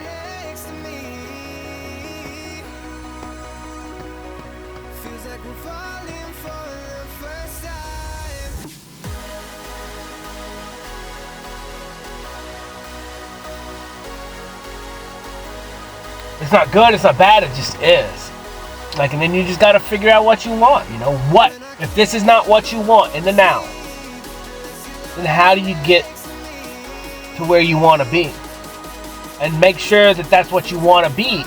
It's not good, it's not bad, it just is. And then you just gotta figure out what you want. What? If this is not what you want in the now, then how do you get to where you want to be? And make sure that that's what you want to be.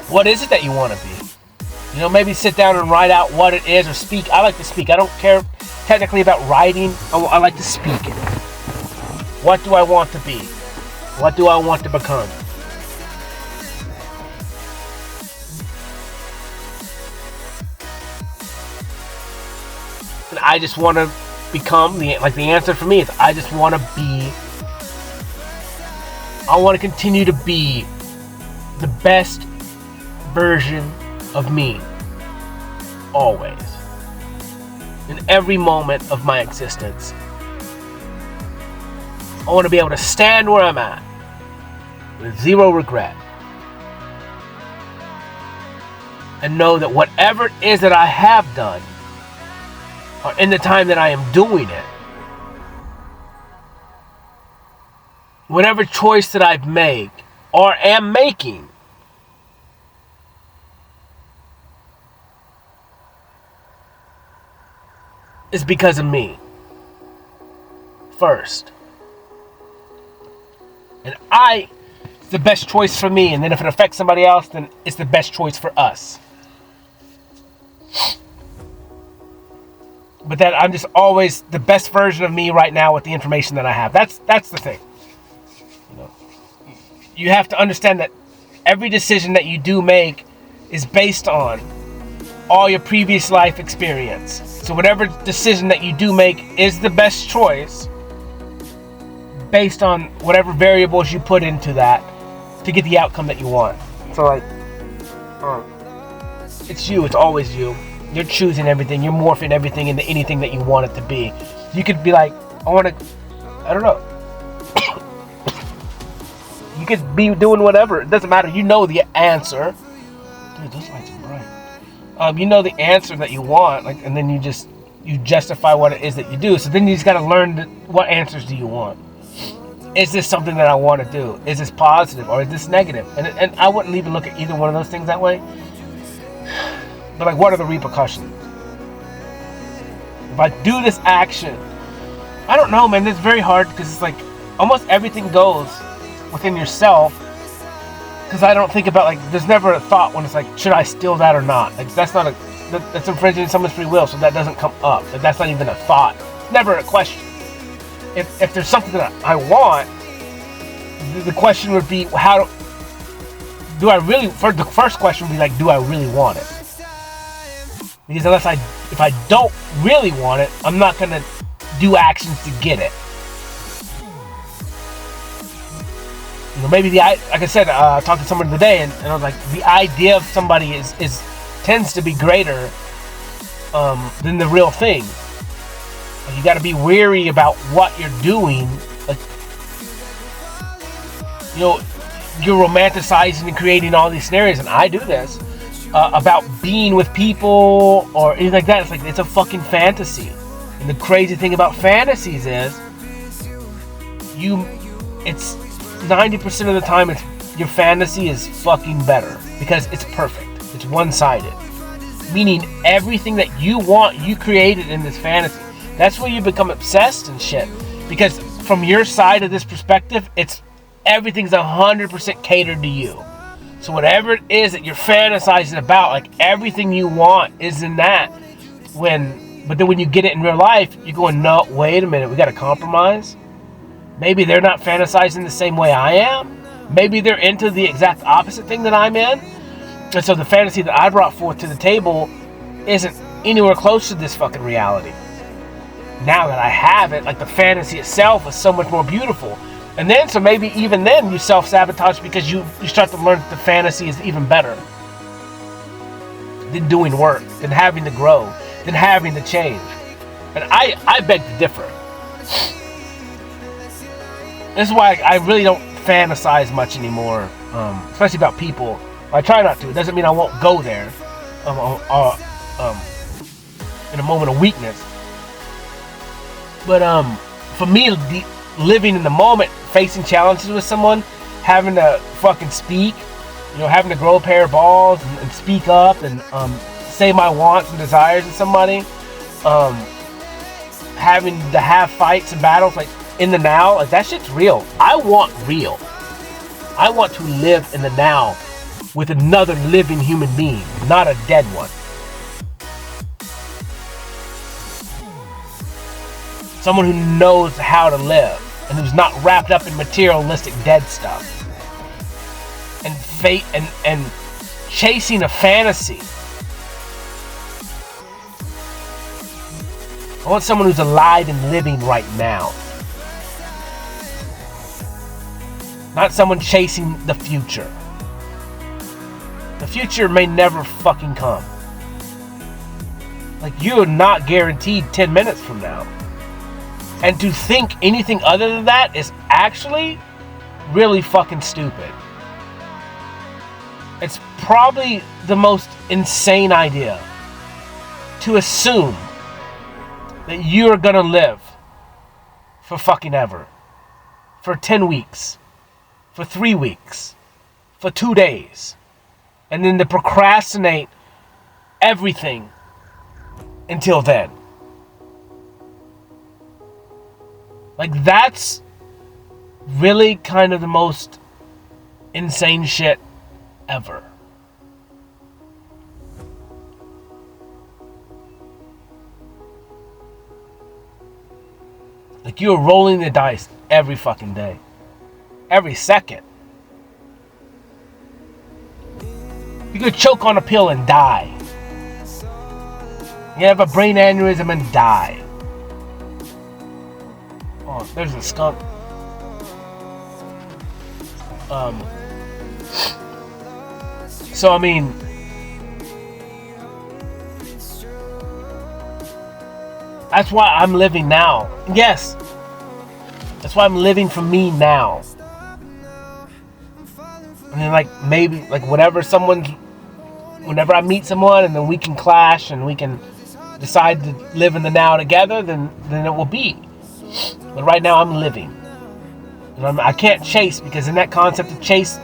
What is it that you want to be? Maybe sit down and write out what it is, or speak. I like to speak. I don't care technically about writing. I like to speak it. What do I want to be? What do I want to become? And I just want to become, the answer for me is I just want to be, I want to continue to be the best version of me. Always. In every moment of my existence. I want to be able to stand where I'm at with zero regret. And know that whatever it is that I have done, or in the time that I am doing it, whatever choice that I've made or am making, is because of me first. And it's the best choice for me, and then if it affects somebody else, then it's the best choice for us. But that I'm just always the best version of me right now with the information that I have. That's the thing. You have to understand that every decision that you do make is based on all your previous life experience. So whatever decision that you do make is the best choice based on whatever variables you put into that to get the outcome that you want. So like, it's you. It's always you. You're choosing everything. You're morphing everything into anything that you want it to be. You could be like, I don't know. You could be doing whatever. It doesn't matter. You know the answer. Dude, those lights are bright. You know the answer that you want, like, and then you justify what it is that you do. So then you just got to learn what answers do you want. Is this something that I want to do? Is this positive or is this negative? And I wouldn't even look at either one of those things that way. But like, what are the repercussions? If I do this action, I don't know, man. It's very hard because it's like almost everything goes within yourself. Because I don't think about, like, there's never a thought when it's like, should I steal that or not? Like, that's infringing someone's free will, so that doesn't come up. Like, that's not even a thought. It's never a question. If there's something that I want, the question would be, do I really? The first question would be like, do I really want it? Because if I don't really want it, I'm not gonna do actions to get it. You know, maybe like I said, I talked to someone today, and I was like, the idea of somebody tends to be greater than the real thing. Like, you got to be wary about what you're doing. Like, you know, you're romanticizing and creating all these scenarios, and I do this about being with people or anything like that. It's like, it's a fucking fantasy. And the crazy thing about fantasies is, it's 90% of the time, your fantasy is fucking better because it's perfect. It's one-sided, meaning everything that you want, you created in this fantasy. That's where you become obsessed and shit. Because from your side of this perspective, everything's 100% catered to you. So whatever it is that you're fantasizing about, like, everything you want is in that. But then when you get it in real life, you're going, no, wait a minute, we got to compromise. Maybe they're not fantasizing the same way I am. Maybe they're into the exact opposite thing that I'm in. And so the fantasy that I brought forth to the table isn't anywhere close to this fucking reality. Now that I have it, like, the fantasy itself is so much more beautiful. And then, so maybe even then you self-sabotage because you start to learn that the fantasy is even better than doing work, than having to grow, than having to change. And I beg to differ. This is why I really don't fantasize much anymore, especially about people. I try not to. It doesn't mean I won't go there in a moment of weakness. But for me, living in the moment, facing challenges with someone, having to fucking speak, you know, having to grow a pair of balls and speak up and say my wants and desires to somebody, having to have fights and battles, like, in the now, like, that shit's real. I want real. I want to live in the now with another living human being, not a dead one. Someone who knows how to live and who's not wrapped up in materialistic dead stuff and fate and chasing a fantasy. I want someone who's alive and living right now. Not someone chasing the future. The future may never fucking come. Like, you're not guaranteed 10 minutes from now. And to think anything other than that is actually really fucking stupid. It's probably the most insane idea to assume that you're gonna live for fucking ever. For 10 weeks. For 3 weeks. For 2 days. And then to procrastinate everything until then. Like, that's really kind of the most insane shit ever. Like, you're rolling the dice every fucking day. Every second. You could choke on a pill and die. You have a brain aneurysm and die. Oh, there's a skunk. So, I mean, that's why I'm living now. Yes, that's why I'm living for me now. I mean, like, maybe, like, whenever I meet someone and then we can clash and we can decide to live in the now together, then it will be. But right now I'm living. And I can't chase, because in that concept of chase,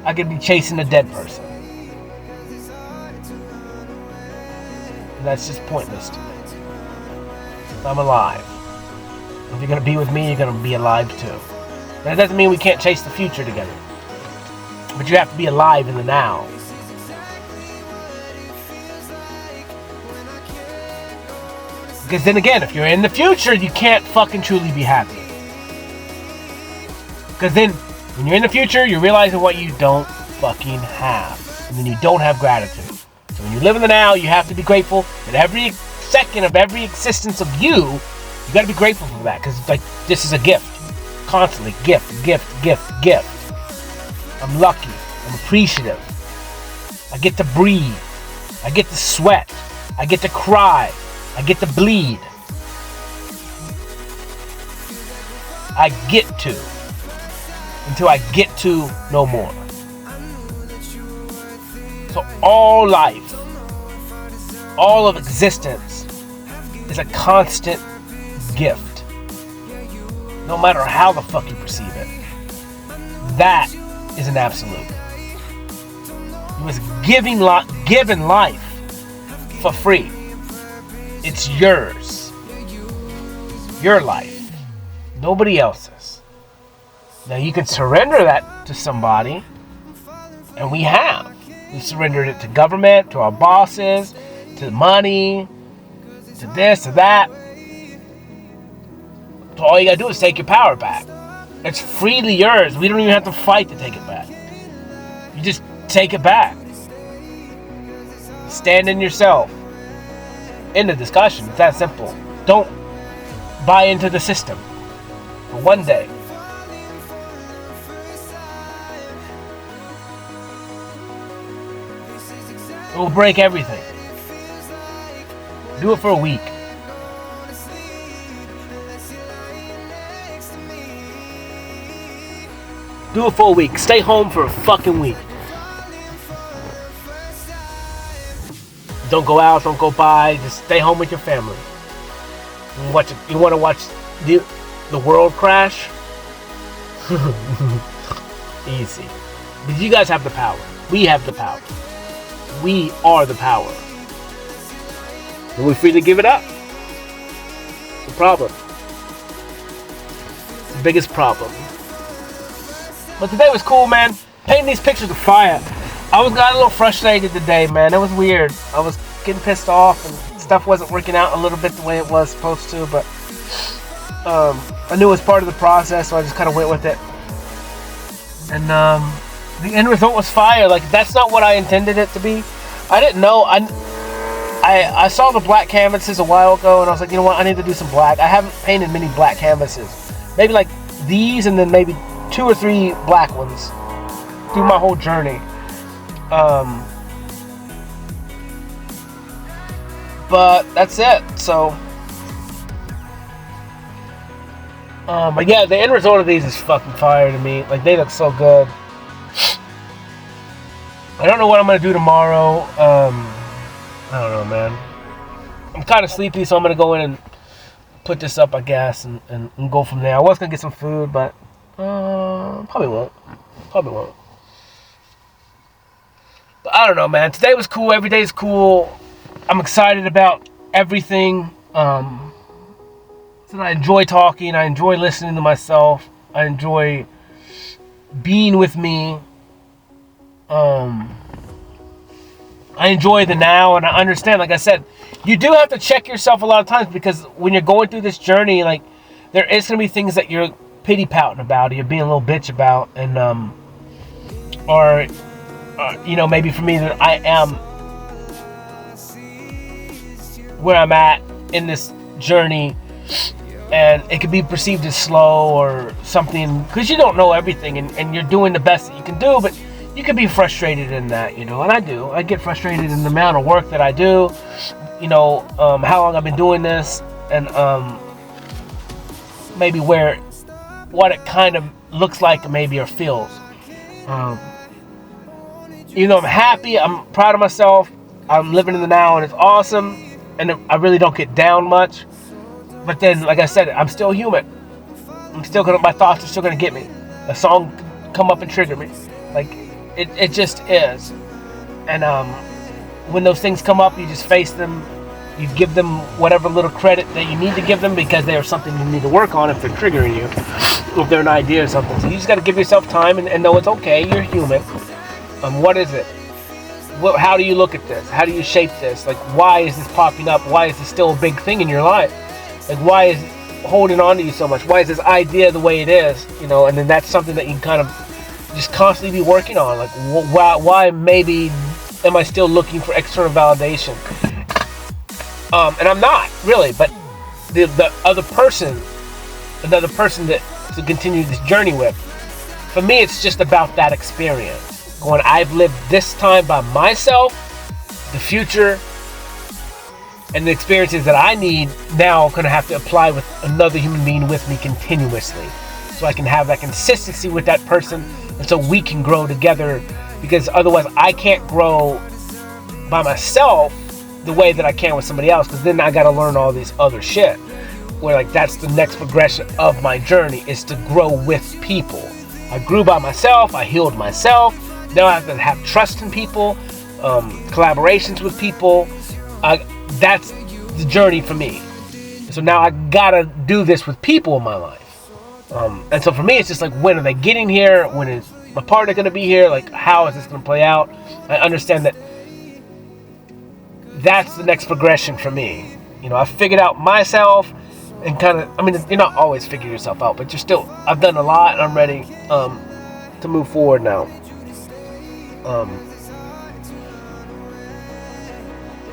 I could be chasing a dead person. And that's just pointless to me. I'm alive. If you're going to be with me, you're going to be alive too. That doesn't mean we can't chase the future together. But you have to be alive in the now. Because then again, if you're in the future, you can't fucking truly be happy. Because then, when you're in the future, you're realizing what you don't fucking have. And then you don't have gratitude. So when you live in the now, you have to be grateful that every second of every existence of you gotta be grateful for that. Because, like, this is a gift. Constantly. Gift. I'm lucky. I'm appreciative. I get to breathe. I get to sweat. I get to cry. I get to bleed. I get to. Until I get to no more. So all life, all of existence is a constant gift. No matter how the fuck you perceive it. That is an absolute. You was given life for free. It's yours. Your life. Nobody else's. Now you can surrender that to somebody, and we have. We surrendered it to government, to our bosses, to money, to this, to that. So all you gotta do is take your power back. It's freely yours. We don't even have to fight to take it back. You just take it back. Stand in yourself. End of discussion. It's that simple. Don't buy into the system. For one day. It will break everything. Do it for a week. Do it for a week. Stay home for a fucking week. Don't go out, don't go buy. Just stay home with your family. You want to watch the world crash? Easy. Because you guys have the power. We have the power. We are the power. And we're free to give it up. The problem. The biggest problem. But today was cool, man. Painting these pictures of fire. I got a little frustrated today, man. It was weird. I was getting pissed off and stuff wasn't working out a little bit the way it was supposed to, but I knew it was part of the process, so I just kind of went with it. And the end result was fire. Like, that's not what I intended it to be. I didn't know. I saw the black canvases a while ago, and I was like, you know what? I need to do some black. I haven't painted many black canvases. Maybe like these, and then maybe 2 or 3 black ones through my whole journey. But that's it. So, but yeah, the end result of these is fucking fire to me. Like, they look so good. I don't know what I'm gonna do tomorrow. I don't know, man. I'm kind of sleepy, so I'm gonna go in and put this up, I guess, and go from there. I was gonna get some food, but probably won't. But I don't know, man. Today was cool. Every day is cool. I'm excited about everything. So I enjoy talking. I enjoy listening to myself. I enjoy being with me. I enjoy the now, and I understand, like I said, you do have to check yourself a lot of times, because when you're going through this journey, like, there is going to be things that you're pity-pouting about, or you're being a little bitch about, and, or you know, maybe for me, that I am where I'm at in this journey, and it could be perceived as slow or something, because you don't know everything, and you're doing the best that you can do, but you can be frustrated in that, and I do. I get frustrated in the amount of work that I do, how long I've been doing this, and maybe what it kind of looks like maybe or feels. Even though I'm happy, I'm proud of myself, I'm living in the now and it's awesome, and I really don't get down much. But then, like I said, I'm still human. My thoughts are still gonna get me. A song come up and trigger me. Like, it just is. And when those things come up, you just face them. You give them whatever little credit that you need to give them, because they are something you need to work on if they're triggering you, if they're an idea or something. So you just got to give yourself time and know it's okay. You're human. What is it? How do you look at this? How do you shape this? Like, why is this popping up? Why is this still a big thing in your life? Like, why is it holding on to you so much? Why is this idea the way it is? And then that's something that you can kind of just constantly be working on. Like, why maybe am I still looking for external validation? And I'm not really, but the other person, another person that to continue this journey with, for me, it's just about that experience. Going, I've lived this time by myself, the future, and the experiences that I need now I'm going to have to apply with another human being with me continuously. So I can have that consistency with that person, and so we can grow together, because otherwise I can't grow by myself the way that I can with somebody else, because then I got to learn all these other shit, where like that's the next progression of my journey, is to grow with people. I grew by myself, I healed myself, now I have to have trust in people, collaborations with people. That's the journey for me. So now I gotta do this with people in my life, and so for me it's just like, when are they getting here? When is my partner gonna be here? Like, how is this gonna play out? I understand that that's the next progression for me. I've figured out myself, and kind of, you're not always figuring yourself out, but I've done a lot, and I'm ready to move forward now.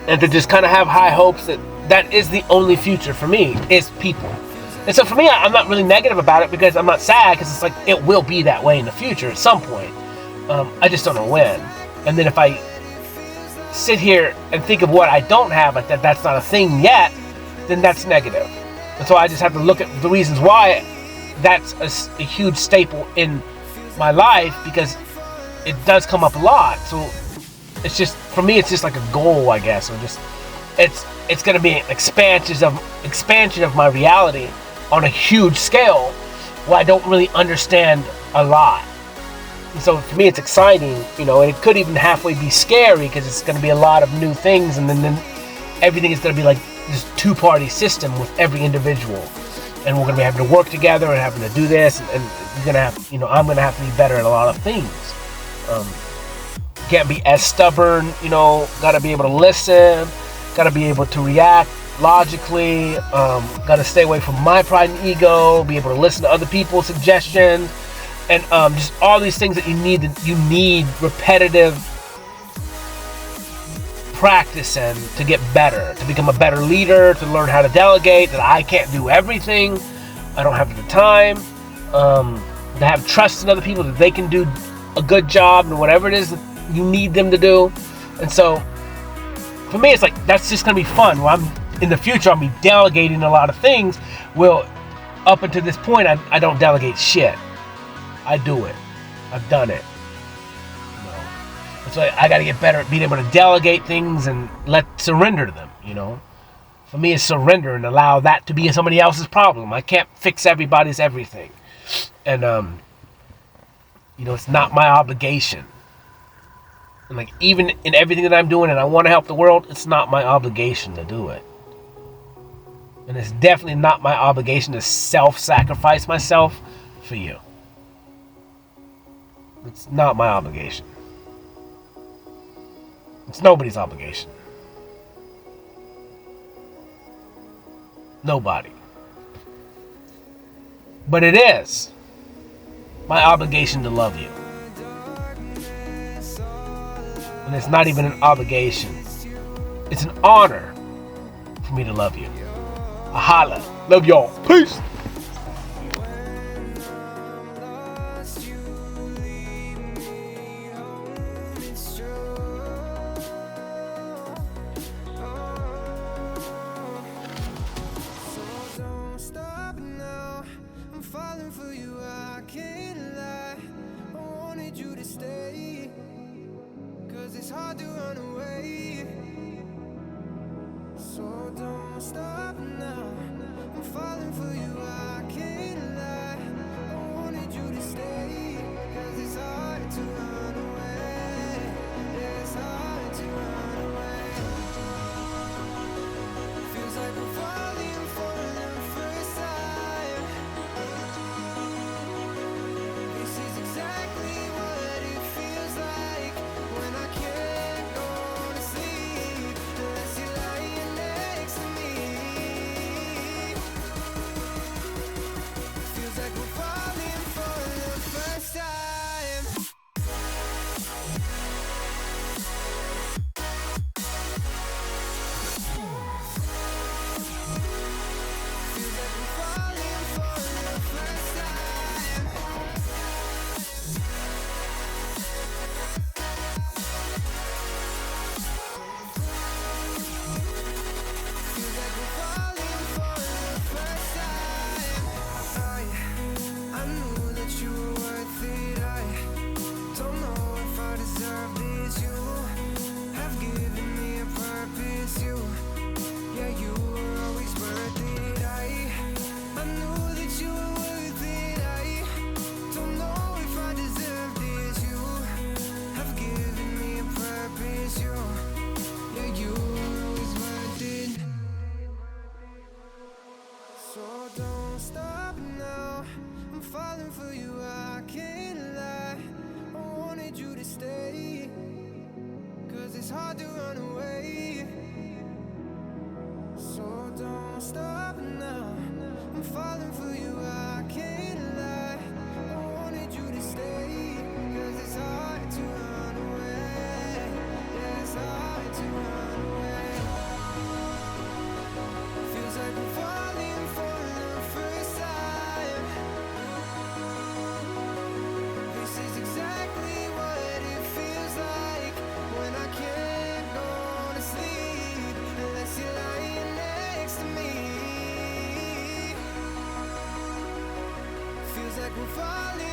And to just kind of have high hopes that is the only future for me, is people. And so for me, I'm not really negative about it, because I'm not sad, because it's like, it will be that way in the future at some point. I just don't know when. And then if I sit here and think of what I don't have, like that's not a thing yet, then that's negative. And so I just have to look at the reasons why that's a huge staple in my life, because it does come up a lot. So it's just, for me, it's just like a goal, I guess, or just it's going to be an expansion of my reality on a huge scale, where I don't really understand a lot. And so for me, it's exciting, and it could even halfway be scary, because it's going to be a lot of new things, and then everything is going to be like this two-party system with every individual, and we're going to be having to work together and having to do this, and you're going to have, I'm going to have to be better at a lot of things. Can't be as stubborn, got to be able to listen, got to be able to react logically, got to stay away from my pride and ego, be able to listen to other people's suggestions, and just all these things that you need repetitive practice in to get better, to become a better leader, to learn how to delegate, that I can't do everything, I don't have the time, to have trust in other people, that they can do a good job and whatever it is that you need them to do. And so for me, it's like, that's just gonna be fun. Where in the future, I'll be delegating a lot of things. Well, up until this point, I don't delegate shit. I do it. I've done it. And so I got to get better at being able to delegate things and surrender to them. For me, it's surrender and allow that to be somebody else's problem. I can't fix everybody's everything, and it's not my obligation. And like, even in everything that I'm doing, and I want to help the world, it's not my obligation to do it. And it's definitely not my obligation to self-sacrifice myself for you. It's not my obligation. It's nobody's obligation. Nobody. But it is my obligation to love you. And it's not even an obligation. It's an honor for me to love you. Holla. Love y'all. Peace. it's hard to run away. So don't stop now, I'm falling for you, I can't lie. I wanted you to stay, 'cause it's hard to run away. Yeah, it's hard to run away. Feels like I'm falling for the first time. This is exactly what it feels like when I can't go to sleep unless you're lying next to me. Feels like we're falling for the first time. Feels like we're falling for the first time. Feels like we're falling for the first time. I knew that you were worth it. I don't know if I deserve this. You have given me a purpose. Yeah, you were always worth it. I knew that you were worth it. I don't know if I deserve this. You have given me a purpose. Yeah, you were always worth it. So don't stop now, I'm falling for you, I can't lie. I wanted you to stay, 'cause it's hard to run away. So don't stop now, I'm falling for you, I can't lie. I wanted you to stay, 'cause it's hard to run away. Yeah, it's hard to run away. Feels like I'm falling for the first time. This is exactly what it feels like when I can't go to sleep unless you're lying next to me. Feels like we're falling